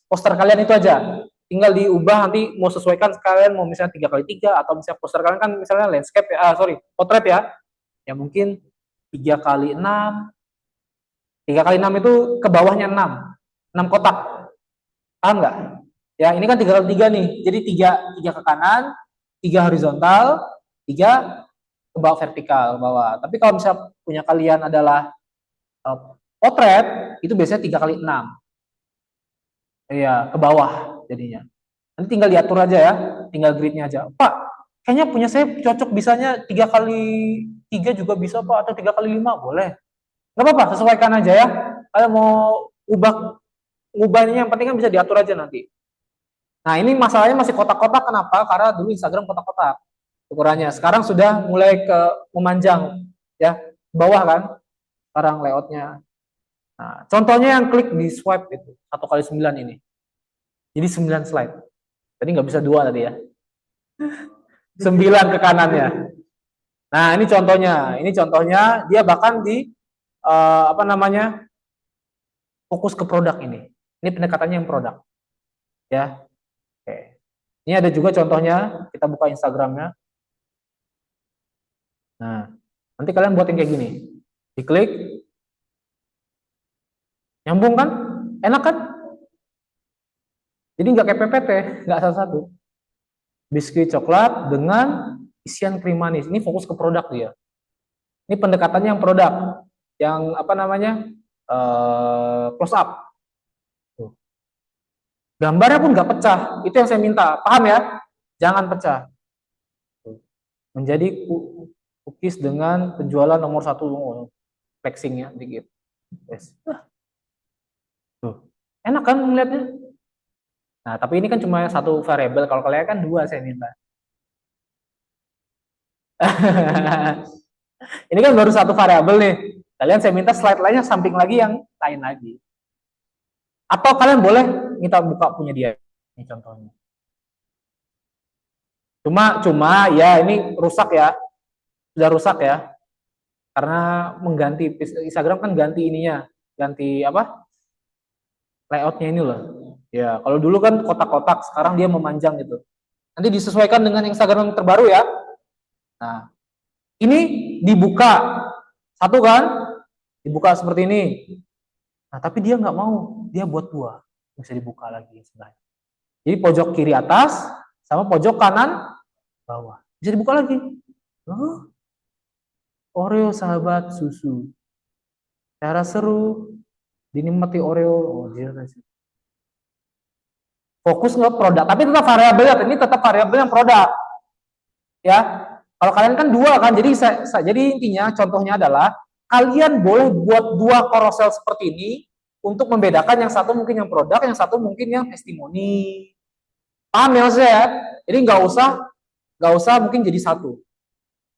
Speaker 1: poster kalian itu aja. Tinggal diubah nanti mau sesuaikan kalian mau misalnya 3x3 atau misalnya poster kalian kan misalnya landscape ya, potret ya. Ya mungkin 3x6. 3x6 itu ke bawahnya 6 kotak. Paham nggak? Ya, ini kan 3x3 nih. Jadi 3 ke kanan, 3 horizontal, 3 ke bawah vertikal ke bawah. Tapi kalau misalnya punya kalian adalah potret, itu biasanya 3x6. Iya, ke bawah jadinya. Nanti tinggal diatur aja ya, tinggal gridnya aja. Pak, kayaknya punya saya cocok bisanya 3x3 juga bisa Pak, atau 3x5 boleh. Nggak apa-apa, sesuaikan aja ya. Kalau mau ubahnya yang penting kan bisa diatur aja nanti. Nah, ini masalahnya masih kotak-kotak, kenapa? Karena dulu Instagram kotak-kotak ukurannya. Sekarang sudah mulai ke memanjang ya, bawah kan. Sekarang layoutnya. Nah, contohnya yang klik di swipe itu 1x9 ini. Jadi 9 slide. Tadi nggak bisa 2 tadi ya. 9 ke kanannya. Nah, ini contohnya. Ini contohnya dia bahkan di fokus ke produk ini. Ini pendekatannya yang produk. Ya. Oke. Ini ada juga contohnya, kita buka Instagramnya. Nah, nanti kalian buatin kayak gini. Diklik. Nyambung kan? Enak kan? Jadi nggak kayak PPT, nggak satu-satu. Biskuit coklat dengan isian krim manis. Ini fokus ke produk dia. Ini pendekatannya yang produk, yang apa namanya close up. Tuh. Gambarnya pun nggak pecah, itu yang saya minta, paham ya? Jangan pecah. Tuh. Menjadi cookies dengan penjualan nomor 1, flexingnya dikit. Yes. Tuh. Enak kan melihatnya? Nah, tapi ini kan cuma satu variabel, kalau kalian kan 2 saya minta. Ini kan baru satu variabel nih. Kalian saya minta slide lainnya samping lagi yang lain lagi. Atau kalian boleh minta buka punya dia. Ini contohnya. Cuma ya ini rusak ya. Sudah rusak ya. Karena mengganti Instagram kan ganti ininya, ganti apa? Layoutnya ini loh. Ya, kalau dulu kan kotak-kotak, sekarang dia memanjang gitu. Nanti disesuaikan dengan Instagram terbaru ya. Nah, ini dibuka satu kan, dibuka seperti ini. Nah, tapi dia nggak mau, dia buat 2, bisa dibuka lagi sebenarnya. Jadi pojok kiri atas sama pojok kanan bawah, bisa dibuka lagi. Oh, Oreo sahabat susu, cara seru, dinikmati Oreo. Oh, dia kasih. Fokus nggak produk, tapi tetap variabel ya. Ini tetap variabel yang produk, ya. Kalau kalian kan 2 kan, jadi intinya contohnya adalah kalian boleh buat 2 carousel seperti ini untuk membedakan yang satu mungkin yang produk, yang satu mungkin yang testimoni. Paham ya maksudnya ya? Jadi nggak usah mungkin jadi 1.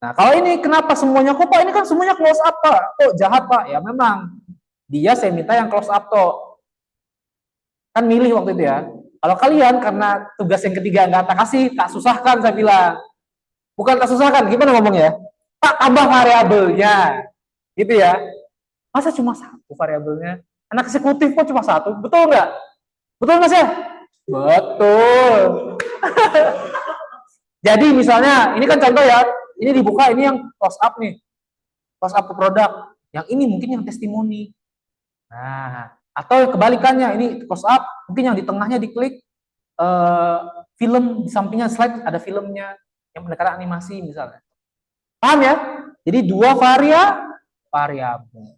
Speaker 1: Nah kalau ini kenapa semuanya kok Pak? Ini kan semuanya close up Pak. Kok jahat Pak? Ya memang dia saya minta yang close up toh. Kan milih waktu itu ya. Kalau kalian karena tugas yang ketiga nggak tak kasih, tak susahkan saya bilang. Bukan tak susahkan, gimana ngomongnya? Tak tambah variabelnya. Gitu ya. Masa cuma 1 variabelnya? Anak eksekutif kok cuma 1? Betul nggak? Betul Mas ya? Betul. Jadi misalnya, ini kan contoh ya, ini dibuka, ini yang close up nih. Close up ke produk. Yang ini mungkin yang testimoni. Nah, atau kebalikannya, ini close up, mungkin yang di tengahnya diklik, film, di sampingnya slide ada filmnya, yang pendekatan animasi misalnya. Paham ya? Jadi 2 variabel.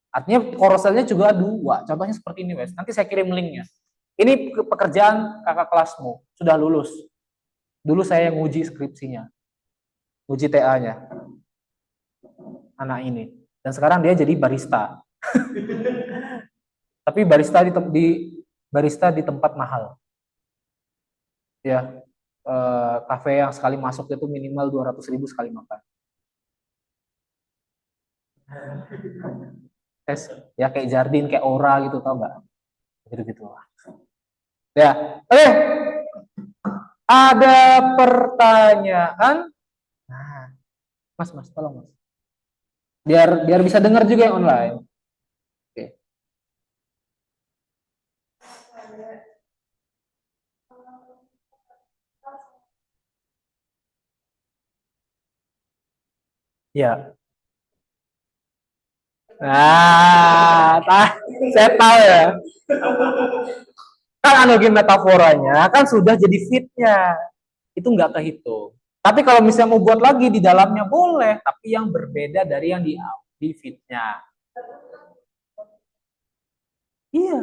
Speaker 1: Artinya carouselnya juga 2. Contohnya seperti ini, Wes. Nanti saya kirim linknya. Ini pekerjaan kakak kelasmu, sudah lulus. Dulu saya yang nguji skripsinya, uji TA-nya. Anak ini. Dan sekarang dia jadi barista. Tapi barista di tempat mahal. Ya. Kafe yang sekali masuk itu minimal 200.000 sekali makan. Ya kayak Jardin, kayak Ora gitu, tau nggak? Gitu-gitu lah. Ya, oke. Ada pertanyaan? Nah, Mas, tolong Mas. Biar bisa dengar juga yang online. Oke. Ya. Nah, saya tahu ya. Kan analogi metaforanya kan sudah jadi fitnya. Itu nggak kehitung. Tapi kalau misalnya mau buat lagi di dalamnya boleh, tapi yang berbeda dari yang di fitnya. Iya.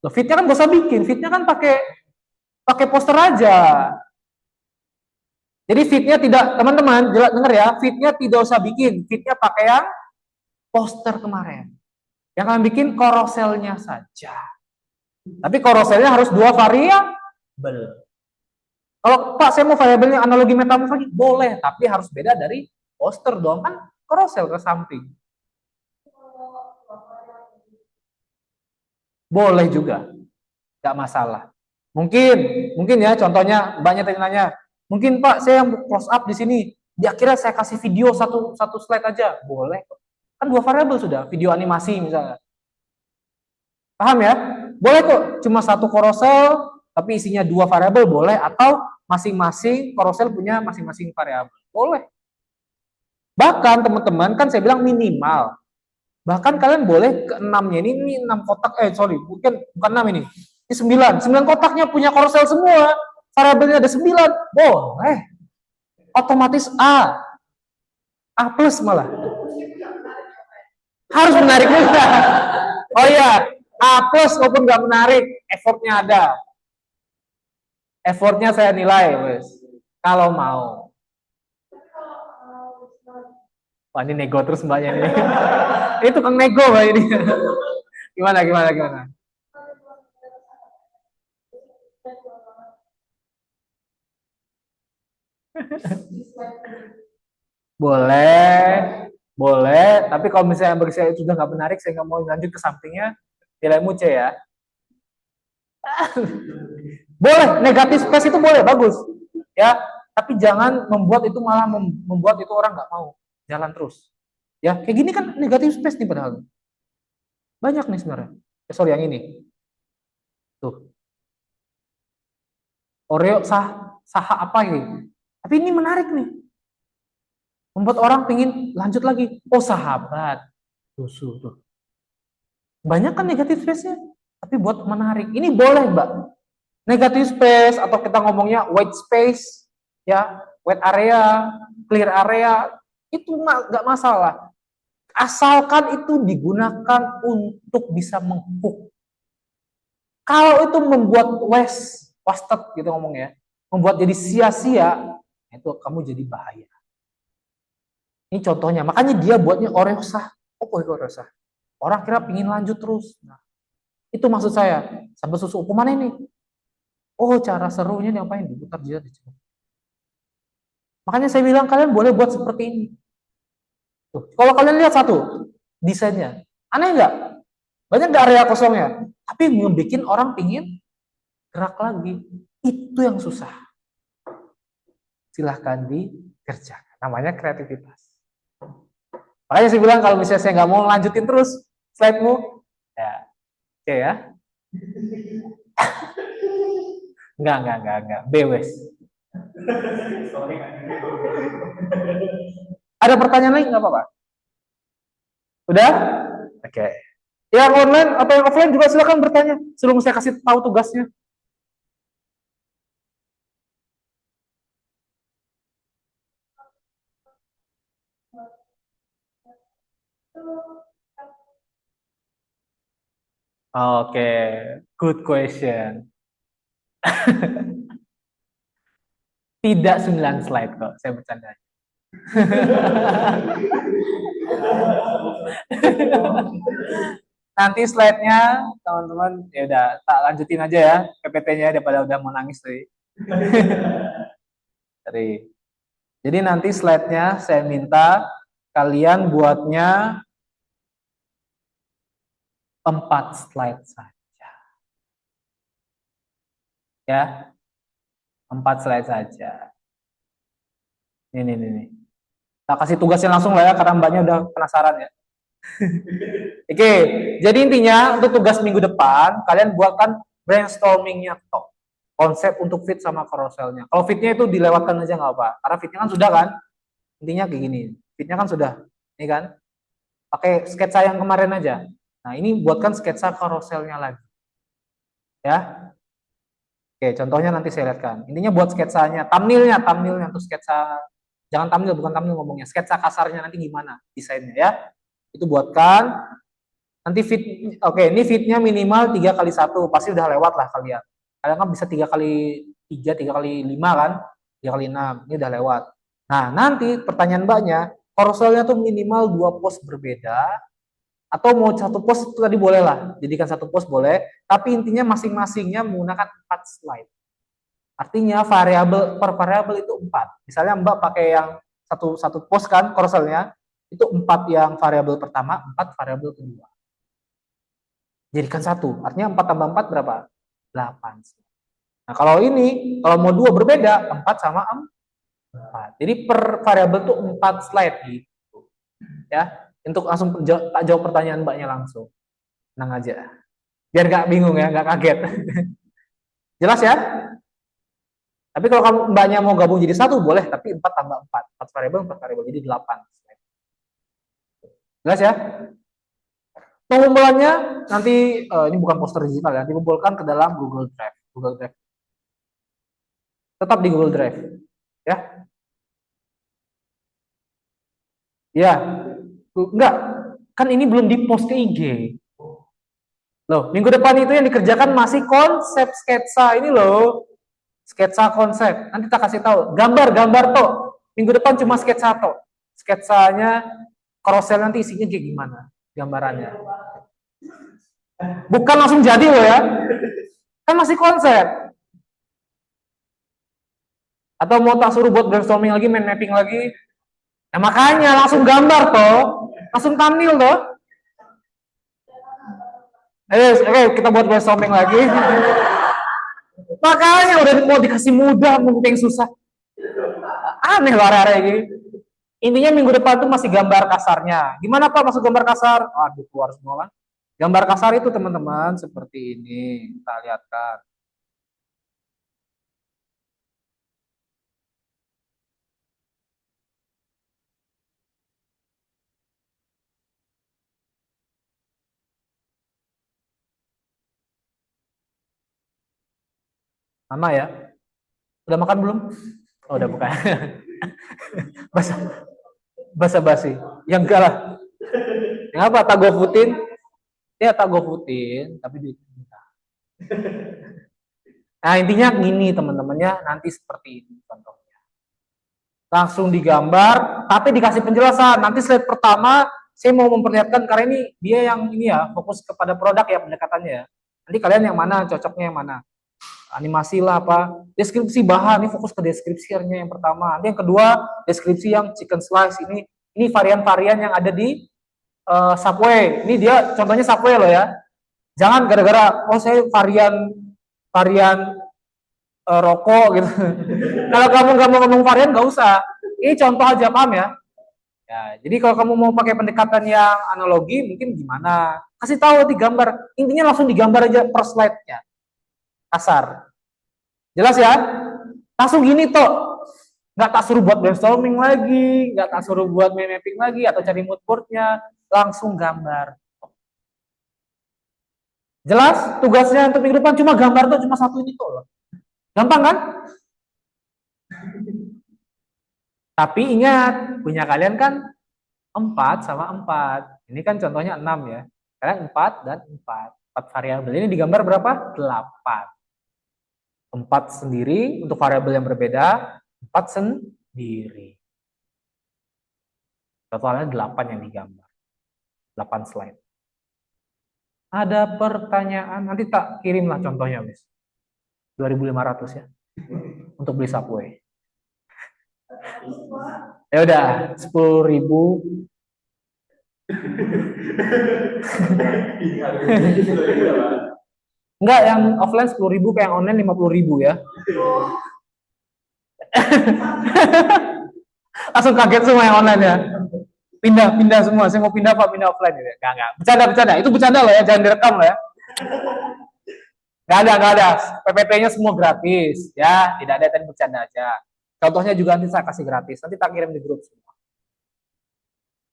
Speaker 1: Loh, fitnya kan gak usah bikin, fitnya kan pakai poster aja. Jadi fitnya tidak, teman-teman, dengar ya, fitnya tidak usah bikin, fitnya pakai yang poster kemarin. Yang kalian bikin carouselnya saja. Tapi carouselnya harus 2 variabel. Kalau Pak saya mau variabelnya analogi metamorfosis boleh, tapi harus beda dari poster dong, kan carousel ke samping. Boleh juga, nggak masalah. Mungkin ya contohnya banyak yang nanya, mungkin Pak saya yang close up di sini, di akhirnya saya kasih video satu slide aja, boleh. Kan 2 variabel sudah, video animasi misalnya. Paham ya? Boleh kok, cuma 1 carousel, tapi isinya 2 variabel boleh, atau masing-masing carousel punya masing-masing variabel. Boleh. Bahkan teman-teman, kan saya bilang minimal. Bahkan kalian boleh ke 6-nya, ini 6 kotak, bukan 6 ini. Ini 9 kotaknya punya carousel semua. Variabelnya ada 9, boleh. Otomatis A plus malah. Harus menarik juga. Oh iya, A plus walaupun nggak menarik, effortnya ada. Effortnya saya nilai, wes. Kalau mau. Wah, ini nego terus mbaknya ini. Ini tukang nego mbak ini. Gimana? Boleh. Tapi kalau misalnya bagi saya itu sudah nggak menarik, saya nggak mau lanjut ke sampingnya, nilaimu C ya. Boleh, negatif space itu boleh, bagus. Ya, tapi jangan membuat itu malah membuat itu orang nggak mau jalan terus. Ya, kayak gini kan negatif space nih padahal. Banyak nih sebenarnya. Sorry yang ini. Tuh. Oreo saha apa ini? Tapi ini menarik nih. Membuat orang pingin lanjut lagi. Oh, sahabat. Tuh. Banyak kan negatif space-nya, tapi buat menarik. Ini boleh, Mbak. Negative space atau kita ngomongnya white space, ya, white area, clear area, itu nggak masalah. Asalkan itu digunakan untuk bisa menghook. Kalau itu membuat wasted gitu ngomongnya, membuat jadi sia-sia, itu kamu jadi bahaya. Ini contohnya. Makanya dia buatnya Oreo sah. Oh, Oreo sah. Orang kira pingin lanjut terus. Nah, itu maksud saya. Sampai susu ukuman ini. Oh, cara serunya diapain? Diputar dia. Makanya saya bilang kalian boleh buat seperti ini. Tuh, kalau kalian lihat satu desainnya, aneh nggak? Banyak nggak area kosongnya? Tapi membuat orang pingin gerak lagi. Itu yang susah. Silahkan dikerjakan. Namanya kreativitas. Makanya saya bilang kalau misalnya saya nggak mau lanjutin terus slide-mu, ya, oke ya. Enggak. Bewes. Ada pertanyaan lain nggak apa-apa? Udah? Oke. Yang online atau yang offline juga silakan bertanya sebelum saya kasih tahu tugasnya. Oke, good question. Tidak 9 slide kok, saya bercanda. Nanti slide-nya teman-teman ya udah tak lanjutin aja ya PPT-nya daripada udah mau nangis tadi. Jadi nanti slide-nya saya minta kalian buatnya 4 slide saja. Ya. 4 slide saja. Ini. Tak kasih tugasnya langsung lah ya karena mbaknya udah penasaran ya. Oke, jadi intinya untuk tugas minggu depan kalian buatkan brainstormingnya toh. Konsep untuk fit sama carouselnya. Kalau fitnya itu dilewatkan aja nggak apa, karena fitnya kan sudah kan. Intinya kayak gini, fitnya kan sudah, ini kan. Pakai sketsa yang kemarin aja. Nah ini buatkan sketsa carouselnya lagi, ya. Oke, contohnya nanti saya lihatkan. Intinya buat sketsanya, thumbnailnya tuh sketsa. Jangan thumbnail, bukan thumbnail ngomongnya. Sketsa kasarnya nanti gimana desainnya ya. Itu buatkan. Nanti fit, oke, ini fitnya minimal 3x1. Pasti udah lewat lah kalian. Kalian kan bisa 3x3, 3x5 kan. 3x6, ini udah lewat. Nah, nanti pertanyaan mbaknya, carouselnya tuh minimal 2 pose berbeda. Atau mau 1 pos itu tadi boleh lah, jadikan 1 pos boleh, tapi intinya masing-masingnya menggunakan 4 slide. Artinya variabel per variabel itu 4. Misalnya Mbak pakai yang satu pos kan carouselnya, itu 4 yang variabel pertama, 4 variabel kedua. Jadikan 1, artinya 4 tambah 4 berapa? 8. Nah kalau ini, kalau mau 2 berbeda, 4 sama 4. Jadi per variabel itu 4 slide gitu. Ya. Untuk langsung tak jawab pertanyaan mbaknya langsung. Tenang aja. Biar gak bingung ya, gak kaget. Jelas ya? Tapi kalau kamu mbaknya mau gabung jadi 1 boleh, tapi 4 tambah 4. 4 variabel, jadi 8. Jelas ya? Pengumpulannya nanti, ini bukan poster digital ya, dikumpulkan ke dalam Google Drive. Tetap di Google Drive. Ya? Ya. Enggak, Kan ini belum di-post ke IG. Loh, minggu depan itu yang dikerjakan masih konsep sketsa ini loh. Sketsa konsep. Nanti kita kasih tahu. Gambar toh. Minggu depan cuma sketsa toh. Sketsanya, carousel nanti isinya kayak gimana gambarannya. Bukan langsung jadi loh ya. Kan masih konsep. Atau mau tak suruh buat brainstorming lagi, main mapping lagi. Ya makanya langsung gambar toh. Langsung thumbnail toh. Oke, kita buat brainstorming lagi. Makanya udah mau dikasih mudah, mau yang susah. Aneh loh area ini. Intinya minggu depan tuh masih gambar kasarnya. Gimana Pak masuk gambar kasar? Aduh, keluar semua kan. Gambar kasar itu teman-teman seperti ini. Kita lihatkan. Sama ya? Udah makan belum? Oh, udah bukan. Basa-basi. Yang enggak lah. Yang apa? Tak GoFoodin? Ya tak GoFoodin, tapi duitnya minta. Nah, intinya gini teman-temannya, nanti seperti ini contohnya. Langsung digambar, tapi dikasih penjelasan. Nanti slide pertama, saya mau memperlihatkan, karena ini dia yang ini ya, fokus kepada produk ya pendekatannya ya. Nanti kalian yang mana, cocoknya yang mana. Animasi lah apa, deskripsi bahan, ini fokus ke deskripsinya yang pertama. Nanti yang kedua, deskripsi yang chicken slice, ini varian-varian yang ada di Subway. Ini dia contohnya Subway loh ya. Jangan gara-gara, oh saya varian rokok gitu. Kalau kamu nggak mau ngomong varian, nggak usah. Ini contoh aja, paham ya? Ya, jadi kalau kamu mau pakai pendekatan yang analogi, mungkin gimana? Kasih tahu di gambar. Intinya langsung digambar aja per slide-nya. Kasar. Jelas ya? Langsung gini toh. Nggak tak suruh buat brainstorming lagi, nggak tak suruh buat mapping lagi, atau cari mood board-nya, langsung gambar. Jelas? Tugasnya untuk minggu depan cuma gambar tuh, cuma satu ini tuh. Gampang kan? Tapi ingat, punya kalian kan 4 sama 4. Ini kan contohnya 6 ya. Sekarang 4 dan 4. 4 variabel ini digambar berapa? 8. 4 sendiri untuk variabel yang berbeda, 4 sendiri. Totalnya 8 yang digambar. 8 slide. Ada pertanyaan, nanti tak kirimlah contohnya, Miss. 2.500 ya. Untuk beli Subway. Ya udah, 10.000. Enggak, yang offline 10.000, kayak yang online 50.000 ya. Langsung kaget semua yang online ya. Pindah semua. Saya mau pindah Pak, pindah offline ya. Enggak. Bercanda. Itu bercanda loh ya, jangan direkam loh ya. Enggak ada. PPT-nya semua gratis ya, tidak ada, tadi bercanda aja. Contohnya juga nanti saya kasih gratis. Nanti tak kirim di grup semua.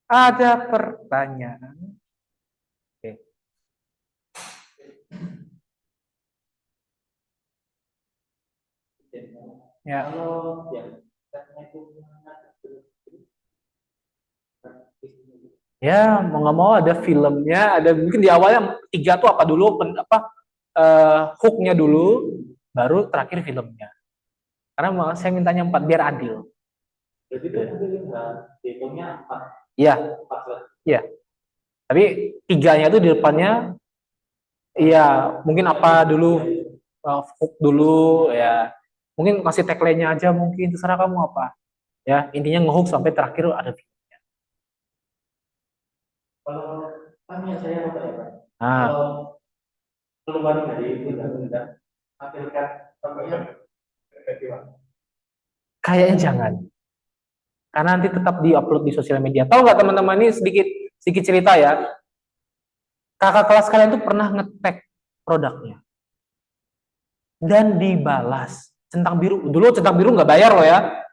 Speaker 1: Ada pertanyaan? Oke. Ya. Ya, mau nggak mau ada filmnya, ada mungkin di awalnya 3 tuh apa dulu, hook-nya dulu, baru terakhir filmnya. Karena saya mintanya 4 biar adil. Jadi itu 4. Iya. Iya. Tapi 3-nya itu di depannya, iya mungkin apa dulu, hook dulu ya. Mungkin kasih tagline-nya aja, mungkin terserah kamu apa. Ya, intinya ngehook sampai terakhir ada filmnya.
Speaker 8: Kalau tanya saya apa ya Pak?
Speaker 1: Nah,
Speaker 8: Kalau keluar dari undang-undang tampilkan contohnya
Speaker 1: kayaknya jangan. Karena nanti tetap diupload di sosial media. Tahu nggak teman-teman, ini sedikit cerita ya. Kakak kelas kalian tuh pernah nge-tag produknya. Dan dibalas. Centang biru. Dulu centang biru nggak bayar loh ya.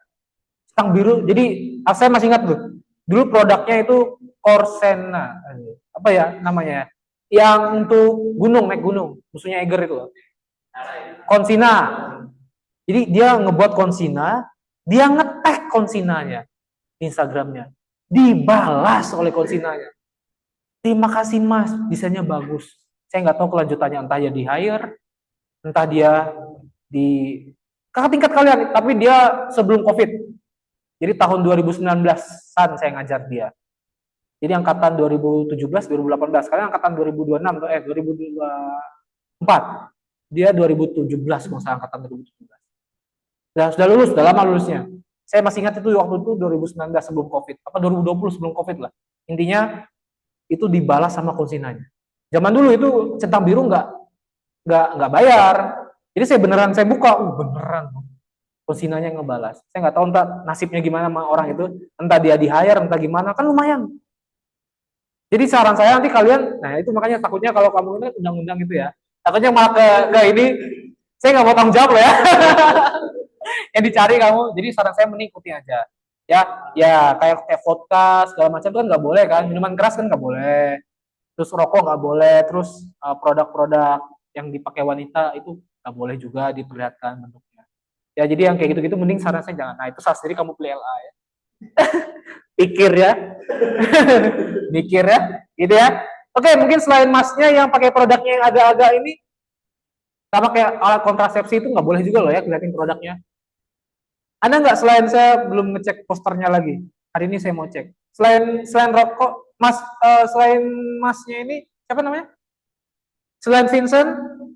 Speaker 1: Centang biru. Jadi saya masih ingat tuh. Dulu produknya itu Corsena. Apa ya namanya? Yang untuk naik gunung. Musuhnya Eger itu loh. Consina. Jadi dia ngebuat Consina, dia nge-tag Consinanya di Instagramnya, dibalas oleh Consinanya. terima kasih Mas, desainnya bagus. Saya nggak tahu kelanjutannya, entah dia di hire, entah dia di kakak tingkat kalian, tapi dia sebelum COVID. Jadi tahun 2019-an saya ngajar dia. Jadi angkatan 2017, 2018, kalian angkatan 2026 2024. Dia 2017, kalau saya angkatan 2017. Sudah lulus, sudah lama lulusnya. Saya masih ingat itu waktu itu 2019 sebelum COVID, apa 2020 sebelum COVID lah. Intinya itu dibalas sama konsinanya. Zaman dulu itu centang biru nggak bayar. Jadi saya buka, beneran konsinanya ngebalas. Saya nggak tahu entah nasibnya gimana sama orang itu, entah dia di hire, entah gimana, kan lumayan. Jadi saran saya nanti kalian, nah itu makanya takutnya kalau kamu ini undang-undang itu ya, takutnya malah ke ini, saya nggak mau tanggung jawab loh ya. Yang dicari kamu, jadi saran saya mengikuti aja. Ya kayak vodka segala macam itu kan nggak boleh kan, minuman keras kan nggak boleh, terus rokok nggak boleh, terus produk-produk yang dipakai wanita itu nggak boleh juga diperlihatkan bentuknya. Ya jadi yang kayak gitu-gitu mending saran saya jangan. Nah itu saat sendiri kamu beli LA ya. Pikir ya. Mikir ya, gitu ya. Oke, mungkin selain masnya yang pakai produknya yang agak-agak ini, sama kayak alat kontrasepsi itu nggak boleh juga loh ya kelihatin produknya. Ada nggak selain saya belum ngecek posternya lagi? Hari ini saya mau cek. Selain rokok, selain masnya ini siapa namanya? Selain Vincent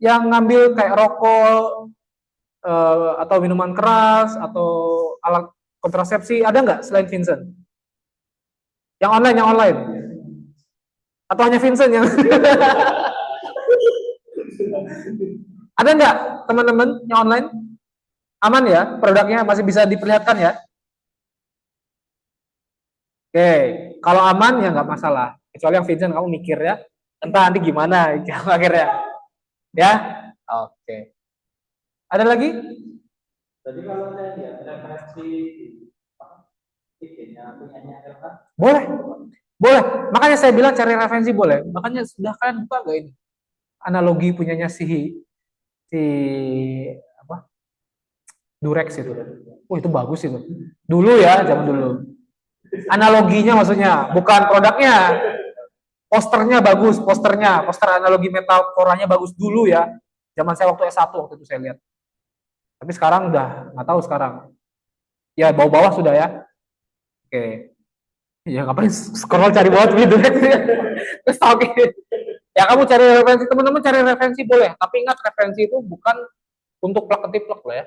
Speaker 1: yang ngambil kayak rokok atau minuman keras atau alat kontrasepsi, ada nggak selain Vincent? Yang online. Atau hanya Vincent yang ada nggak teman-teman yang online? Aman ya, produknya masih bisa diperlihatkan ya? Oke, kalau aman ya nggak masalah. Kecuali yang Vincent kamu mikir ya, entah nanti gimana akhirnya. Ya, oke. Ada lagi?
Speaker 8: Jadi kalau saya lihat referensi punyanya Elka.
Speaker 1: Boleh. Makanya saya bilang cari referensi boleh. Makanya sudah kalian buka gak ini? Analogi punyanya si apa? Durex itu. Oh, itu bagus itu. Dulu ya, zaman dulu. Analoginya maksudnya, bukan produknya. Poster analogi metaforanya bagus dulu ya. Zaman saya waktu S1 waktu itu saya lihat. Tapi sekarang udah nggak tahu sekarang. Ya, bawah-bawah sudah ya. Oke. Ya ngapain scroll cari bawah gitu. Terus oke. Ya kamu cari referensi, teman-teman cari referensi boleh, tapi ingat referensi itu bukan untuk plak ketiplek loh ya.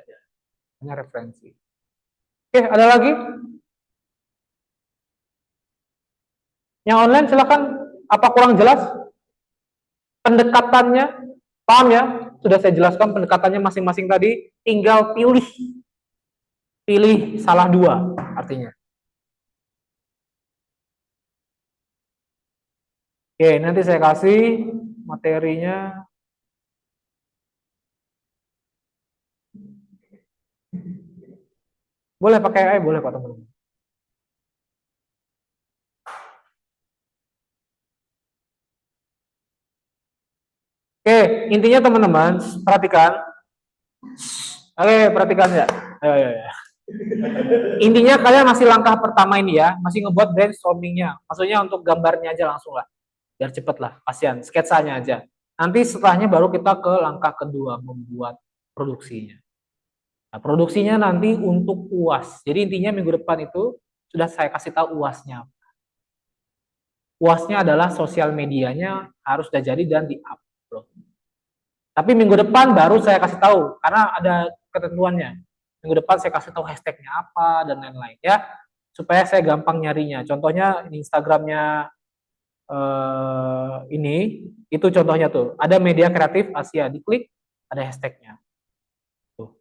Speaker 1: Hanya referensi. Oke, ada lagi? Yang online silakan. Apa kurang jelas? Pendekatannya, paham ya? Sudah saya jelaskan pendekatannya masing-masing tadi, tinggal pilih salah dua artinya. Oke, nanti saya kasih materinya. Boleh pakai AI, boleh Pak teman-teman. Oke, intinya teman-teman, perhatikan. Oke, perhatikan ya. Ayo. Intinya kalian masih langkah pertama ini ya, masih ngebuat brainstormingnya. Maksudnya untuk gambarnya aja langsung lah. Biar cepet lah, kasihan, sketsanya aja. Nanti setelahnya baru kita ke langkah kedua, membuat produksinya. Nah, produksinya nanti untuk UAS. Jadi intinya minggu depan itu sudah saya kasih tahu UASnya. UASnya adalah sosial medianya harus sudah jadi dan di-upload. Tapi minggu depan baru saya kasih tahu, karena ada ketentuannya. Minggu depan saya kasih tahu hashtagnya apa dan lain-lain ya, supaya saya gampang nyarinya. Contohnya di Instagramnya ini, itu contohnya tuh, ada media kreatif Asia, diklik ada hashtagnya. Tuh.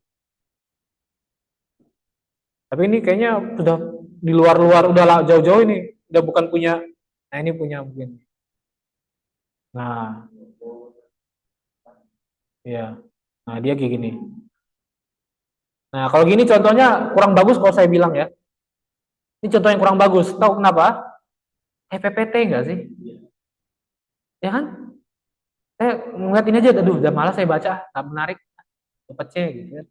Speaker 1: Tapi ini kayaknya sudah di luar-luar, udah jauh-jauh ini, udah bukan punya. Nah ini punya mungkin. Nah, ya, nah dia kayak gini. Nah kalau gini contohnya kurang bagus kalau saya bilang ya. Ini contoh yang kurang bagus. Tahu kenapa? PPT enggak sih? Ya kan? Saya ngeliat ini aja, aduh udah malas saya baca, nggak menarik, cepet C gitu kan.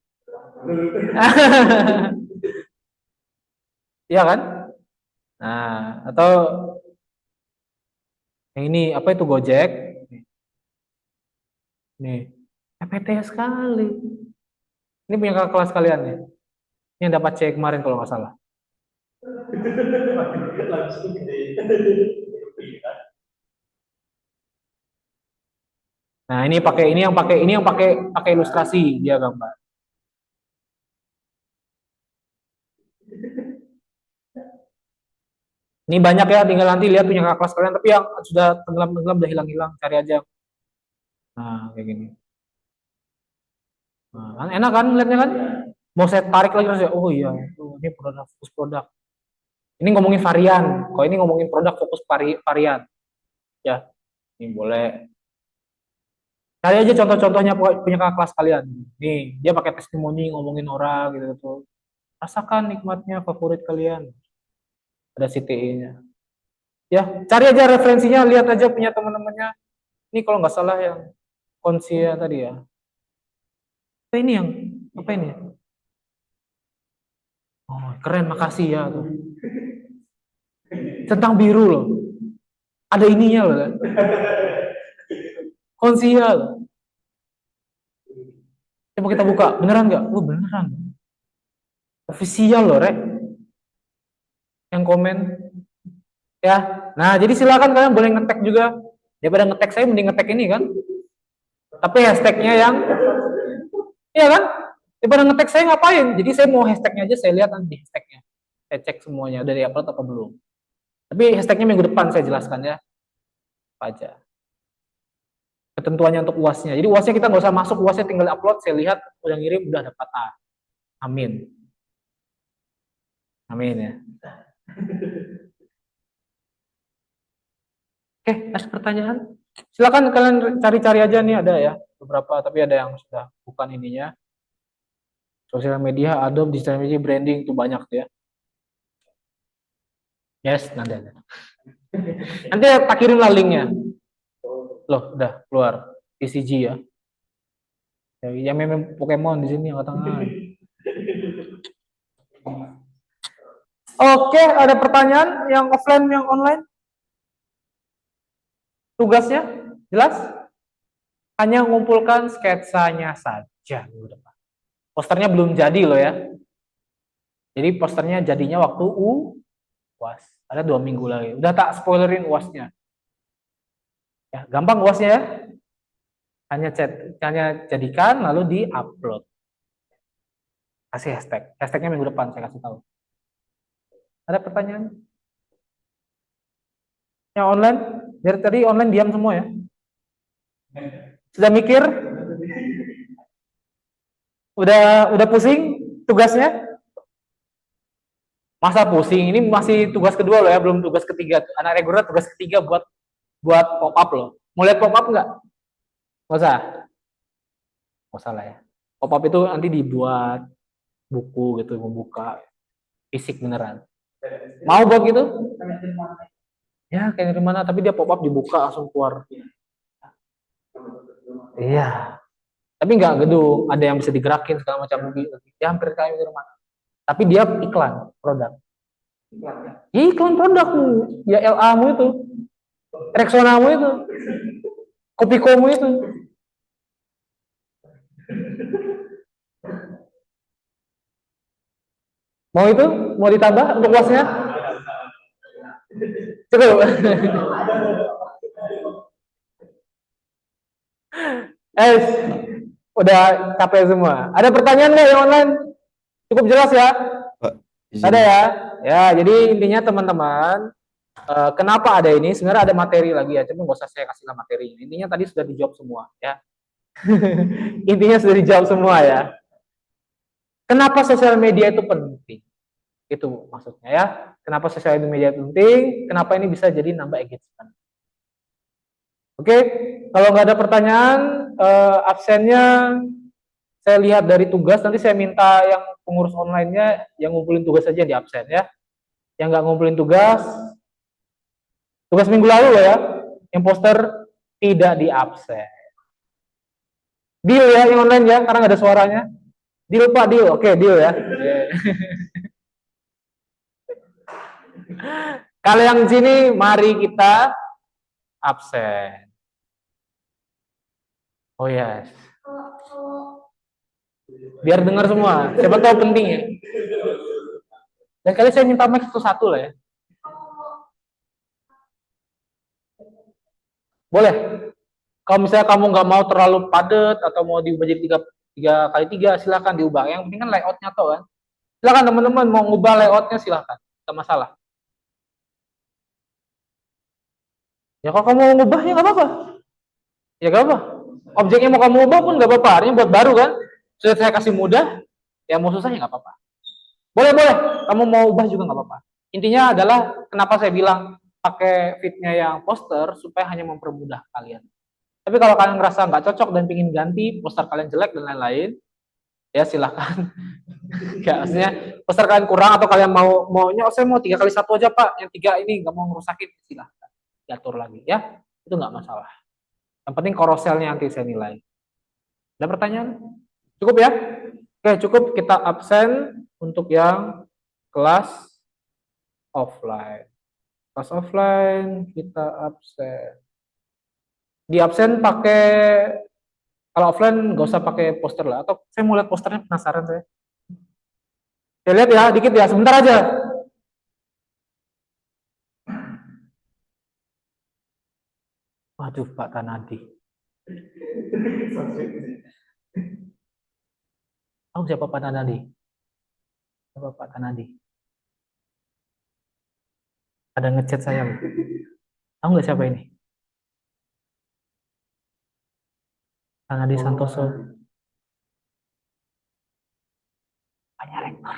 Speaker 1: Iya kan? Nah, atau Yang ini apa itu Gojek? Nih, EPT sekali. Ini punya kakak kelas kalian ya. Ini yang dapat C kemarin kalau nggak salah.
Speaker 8: Langsung gede.
Speaker 1: Nah, ini yang pakai ilustrasi dia gambar. Ini banyak ya, tinggal nanti lihat punya kakak kelas kalian, tapi yang sudah tenggelam udah hilang-hilang, cari aja. Nah, kayak gini. Nah, kan enak kan lihatnya kan? Mau saya tarik lagi terus ya, oh iya, ini produk fokus produk. Ini ngomongin varian, kalau ini ngomongin produk fokus varian. Ya, ini boleh. Cari aja contoh-contohnya punya kakak kelas kalian. Nih, dia pakai testimoni ngomongin orang gitu tuh. Rasakan nikmatnya favorit kalian. Ada CTE-nya. Ya, cari aja referensinya, lihat aja punya teman-temannya. Ini kalau nggak salah yang konsia tadi ya. Ini yang apa ini? Oh, keren, makasih ya tuh. Centang biru loh. Ada ininya loh kan. Konsia loh. Coba kita buka, beneran nggak? Oh, beneran. Official loh, Rek. Yang komen. Ya, nah jadi silakan kalian boleh ngetek juga. Daripada ngetek saya mending ngetek ini kan. Tapi hashtagnya yang, iya kan? Daripada ngetek saya ngapain? Jadi saya mau hashtagnya aja, saya lihat nanti hashtagnya. Saya cek semuanya, udah di-upload apa belum. Tapi hashtagnya minggu depan saya jelaskan ya. Apa aja. Ketentuannya untuk UASnya. Jadi UASnya kita nggak usah masuk, UASnya tinggal upload, saya lihat udah ngirim, udah dapat A. Amin. Amin ya. Oke, ada pertanyaan? Silakan kalian cari-cari aja nih, ada ya beberapa, tapi ada yang sudah bukan ininya. Sosial media, Adobe, digital media, branding itu banyak tuh ya. Yes, nanti ada. Nanti tak kirimlah linknya. Loh, udah keluar TCG ya. Yang memang Pokemon di sini angkat tangan. Oke, ada pertanyaan yang offline, yang online? Tugasnya jelas? Hanya mengumpulkan sketsanya saja. Posternya belum jadi loh ya. Jadi posternya jadinya waktu UAS. Ada 2 minggu lagi. Udah tak spoilerin UASnya. Ya, gampang UASnya ya. Hanya jadikan lalu di-upload. Kasih hashtag. Hashtagnya minggu depan saya kasih tahu. Ada pertanyaan? Yang online? Dari tadi online diam semua ya. Sudah mikir? Udah pusing tugasnya? Masa pusing? Ini masih tugas kedua loh ya, belum tugas ketiga. Anak reguler tugas ketiga buat pop up loh. Mau lihat pop up nggak? Nggak usah. Nggak usah lah ya. Pop up itu nanti dibuat buku gitu, membuka fisik beneran. Mau buat gitu? Ya kayak dari mana? Tapi dia pop up dibuka langsung keluar. Iya. Tapi nggak gedung, ada yang bisa digerakin segala macam gitu. Ya hampir kayak di rumah. Tapi dia iklan produk. Ya, iklan produkmu, ya LA-mu itu, Rexona-mu itu, Kopiko-mu itu. Mau itu? Mau ditambah untuk UASnya? Cukup. Udah capek semua. Ada pertanyaan nggak yang online? Cukup jelas ya?
Speaker 2: Pak, izin.
Speaker 1: Ada ya? Ya, jadi intinya teman-teman, kenapa ada ini? Sebenarnya ada materi lagi ya, cuma nggak usah saya kasih materi. Intinya tadi sudah dijawab semua ya. Intinya sudah dijawab semua ya. Kenapa sosial media itu penting? Itu maksudnya ya. Kenapa sosial media itu penting? Kenapa ini bisa jadi nambah engagement? Oke, kalau nggak ada pertanyaan, absennya saya lihat dari tugas, nanti saya minta yang pengurus online-nya yang ngumpulin tugas saja di absen ya. Yang nggak ngumpulin tugas minggu lalu loh ya, yang poster tidak di absen. Deal ya yang online ya, karena nggak ada suaranya. Deal Pak, deal. Oke, deal ya. Kalau yang sini, mari kita absen. Oh yes. Biar dengar semua. Siapa tahu penting ya. Dan kali saya minta mic satu-satu lah ya. Boleh. Kalau misalnya kamu nggak mau terlalu padat atau mau diubah jadi tiga kali tiga, silakan diubah. Yang penting kan layoutnya tuh kan. Silakan teman-teman mau ngubah layoutnya silakan. Tidak masalah. Ya kalau kamu mau ngubah ya nggak apa-apa. Ya nggak apa. Objeknya mau kamu ubah pun nggak apa-apa. Artinya buat baru kan. Sudah saya kasih mudah. Ya mau susah ya nggak apa-apa. Boleh boleh. Kamu mau ubah juga nggak apa-apa. Intinya adalah kenapa saya bilang pakai fitnya yang poster supaya hanya mempermudah kalian. Tapi kalau kalian ngerasa nggak cocok dan pingin ganti, poster kalian jelek dan lain-lain, ya silahkan. Ya, maksudnya poster kalian kurang atau kalian maunya, oh saya mau 3 kali 1 aja Pak, yang 3 ini nggak mau ngerusakin, silahkan diatur lagi ya, itu nggak masalah. Yang penting koroselnya nanti saya nilai. Ada pertanyaan? Cukup ya? Oke, cukup kita absen untuk yang kelas offline. Kelas offline kita absen. Di absen pakai, kalau offline nggak usah pakai poster lah, atau saya mau lihat posternya, penasaran saya. Saya lihat ya, dikit ya, sebentar aja. Waduh, Pak Tanadi. Tahu siapa Pak Tanadi? Siapa Pak Tanadi? Ada ngechat saya. Tahu nggak siapa ini? Tanadi Santoso. Banyak rektor.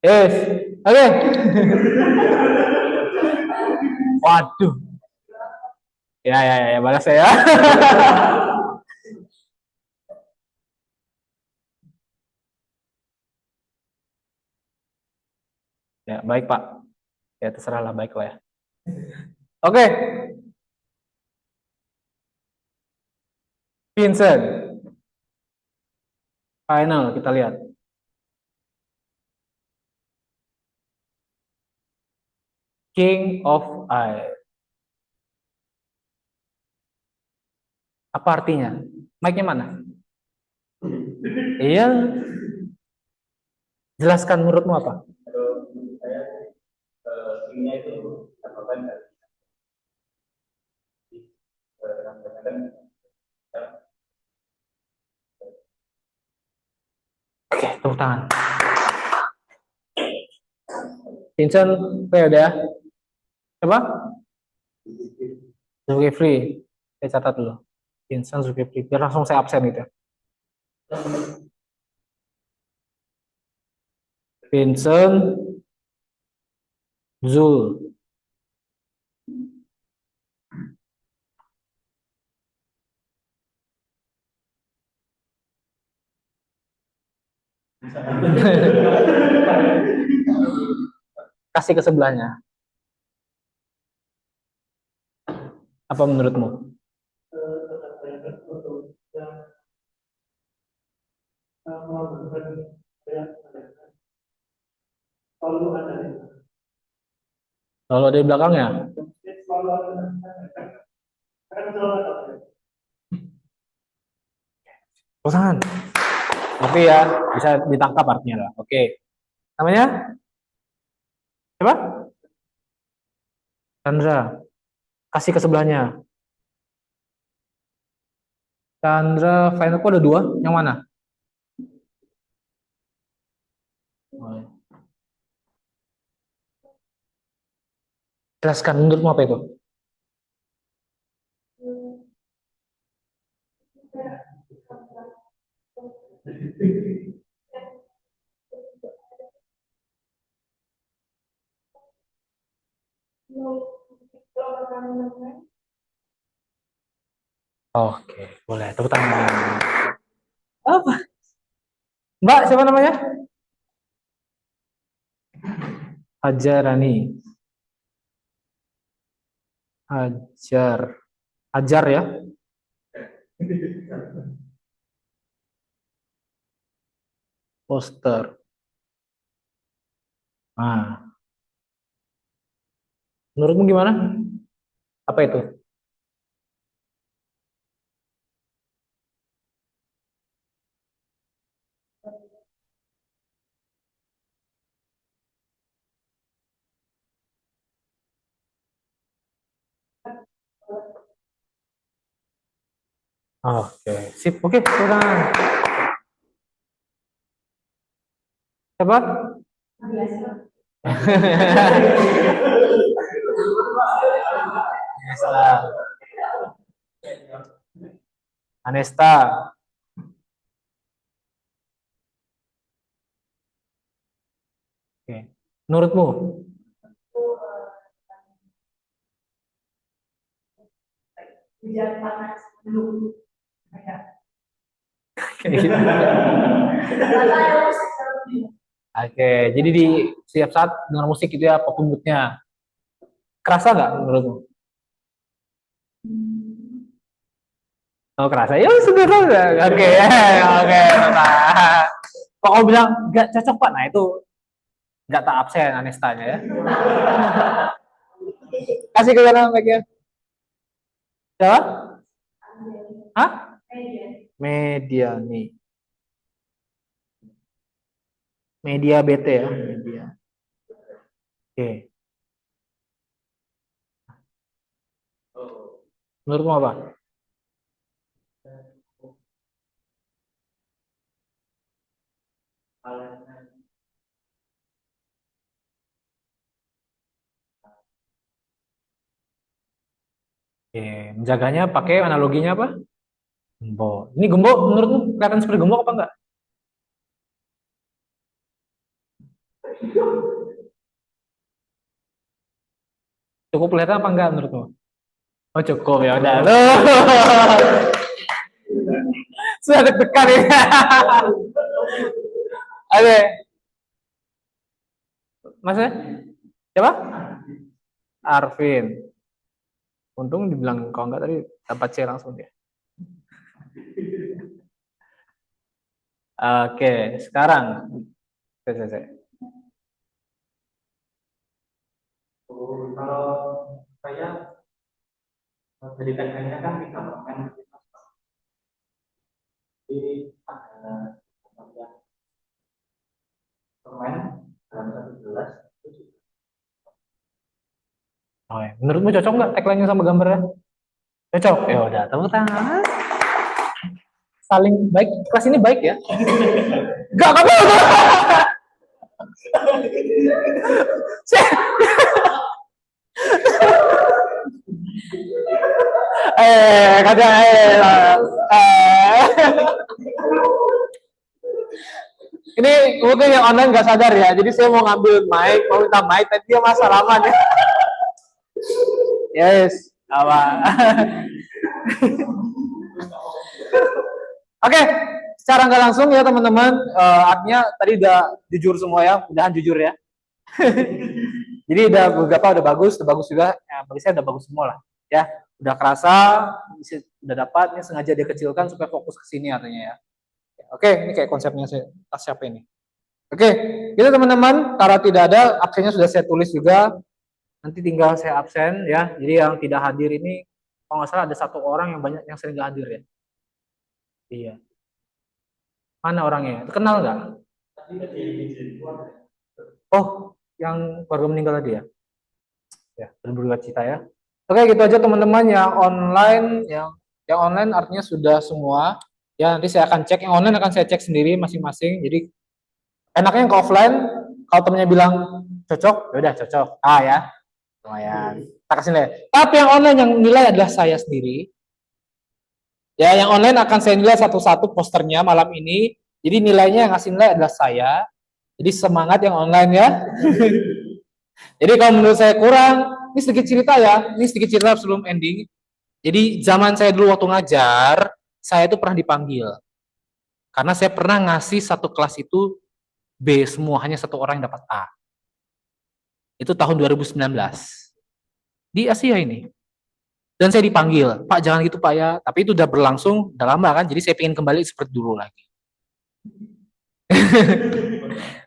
Speaker 1: Yes, oke. Waduh. Ya, balas saya. Ya, baik Pak. Ya, terserahlah, baik lah ya. Oke. Vincent. Final, kita lihat. King of Air. Apa artinya? Mic-nya mana? Iya. Jelaskan menurutmu apa?
Speaker 8: Tingnya itu catatan dari
Speaker 1: Oke, tepuk tangan. Vincent, oke udah ya. Coba? Zulkifli. Saya catat dulu. Vincent Zulkifli. Biar langsung saya absen gitu ya. Vincent Zul. Kasih ke sebelahnya. Apa menurutmu? Kalau di belakangnya? Pesan. Tapi ya bisa ditangkap artinya lah. Oke. Namanya? Siapa? Chandra. Kasih ke sebelahnya. Chandra final kok ada 2? Yang mana? Oh, ya. Jelaskan menurutmu apa itu? Oke, boleh. Tepuk tangan. Apa? Mbak, siapa namanya? Hajarani. Hajar ya. Poster. Nah, Menurutmu gimana? Apa itu? Oke, sip. Oke, kurang. Siapa? Anesta. Anesta. Oke. Menurutmu? Oke, jadi di setiap saat dengar musik itu ya apapun moodnya. Kerasa nggak menurutmu? Oh kerasa, ya sudah tahu nggak? Oke, oke. Nah, kok kamu bilang nggak cocok Pak? Nah itu nggak tak absen Anestanya ya. Kasih ke sana bagian. Siapa? Hah? Mediani. Media BT ya, media. Oke. Menurutmu apa? Oke, menjaganya pakai analoginya apa? Gembok. Ini gembok menurutmu kelihatan seperti gembok apa enggak? Cukup kelihatan apa enggak menurutmu? Oh cukup ya udah. Sudah deg-degan ya. Oke. Mas siapa? Arvin. Untung dibilang kalau enggak tadi dapat C langsung dia. Oke, sekarang
Speaker 8: Kalau saya pendidikannya kan kita makan di permen dalam satu gelas.
Speaker 1: Oh, ya. Menurutmu cocok nggak tagline-nya sama gambarnya? Cocok. Ya udah, tepuk tangan. Saling baik. Kelas ini baik ya? Enggak, kamu. Kadang ini mungkin yang online nggak sadar ya. Jadi saya mau ngambil mic, mau minta mic, tapi dia masa lama nih. Yes, apa? Oke, secara nggak langsung ya teman-teman, artinya tadi udah jujur semua ya, mudahan jujur ya. Jadi udah bagus juga. Ya, bagi saya udah bagus semua lah. Ya, udah kerasa, udah dapat, ini sengaja dia kecilkan supaya fokus ke sini artinya ya. Oke, ini kayak konsepnya tas siapa ini. Oke, itu teman-teman, karena tidak ada, absennya sudah saya tulis juga. Nanti tinggal saya absen ya. Jadi yang tidak hadir ini, kalau nggak salah ada satu orang yang banyak yang sering nggak hadir ya. Iya. Mana orangnya? Kenal nggak? Oh, yang keluarga meninggal tadi ya? Ya, berduka cita ya. Oke, gitu aja teman-teman. Yang online artinya sudah semua. Ya, nanti saya akan cek. Yang online akan saya cek sendiri masing-masing. Jadi enaknya yang ke offline, kalau temennya bilang cocok, ya udah cocok. Ah ya, lumayan. Tak kasih nilai. Tapi yang online yang nilai adalah saya sendiri. Ya, yang online akan saya nilai satu-satu posternya malam ini. Jadi nilainya yang ngasih nilai adalah saya. Jadi semangat yang online ya. Jadi kalau menurut saya kurang, ini sedikit cerita ya. Ini sedikit cerita sebelum ending. Jadi zaman saya dulu waktu ngajar, saya itu pernah dipanggil. Karena saya pernah ngasih satu kelas itu B semua, hanya satu orang yang dapat A. Itu tahun 2019. Di Asia ini. Dan saya dipanggil, Pak jangan gitu Pak ya. Tapi itu udah berlangsung, udah lama kan, jadi saya ingin kembali seperti dulu lagi.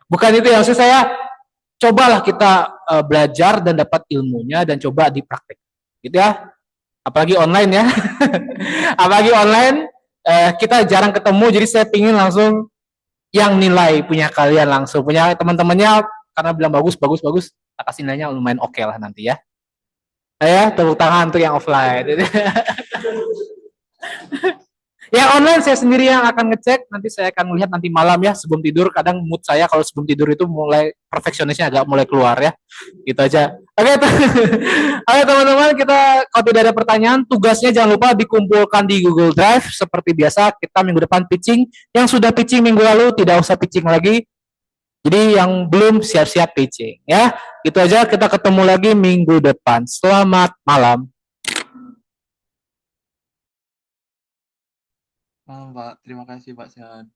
Speaker 1: Bukan itu yang maksud saya, cobalah kita belajar dan dapat ilmunya dan coba dipraktek, gitu ya. Apalagi online ya, apalagi online kita jarang ketemu, jadi saya pingin langsung yang nilai punya kalian langsung, punya teman-temannya karena bilang bagus, tak kasih nilainya lumayan oke lah nanti ya. Ya, tepuk tangan untuk yang offline. Yang online saya sendiri yang akan ngecek, nanti saya akan melihat nanti malam ya sebelum tidur. Kadang mood saya kalau sebelum tidur itu mulai perfeksionisnya agak mulai keluar ya. Gitu aja. Oke, oke teman-teman, kita kalau tidak ada pertanyaan, tugasnya jangan lupa dikumpulkan di Google Drive seperti biasa. Kita minggu depan pitching. Yang sudah pitching minggu lalu tidak usah pitching lagi. Jadi yang belum siap-siap pitching ya. Gitu aja, kita ketemu lagi minggu depan. Selamat malam.
Speaker 3: Pak, terima kasih Pak Sean.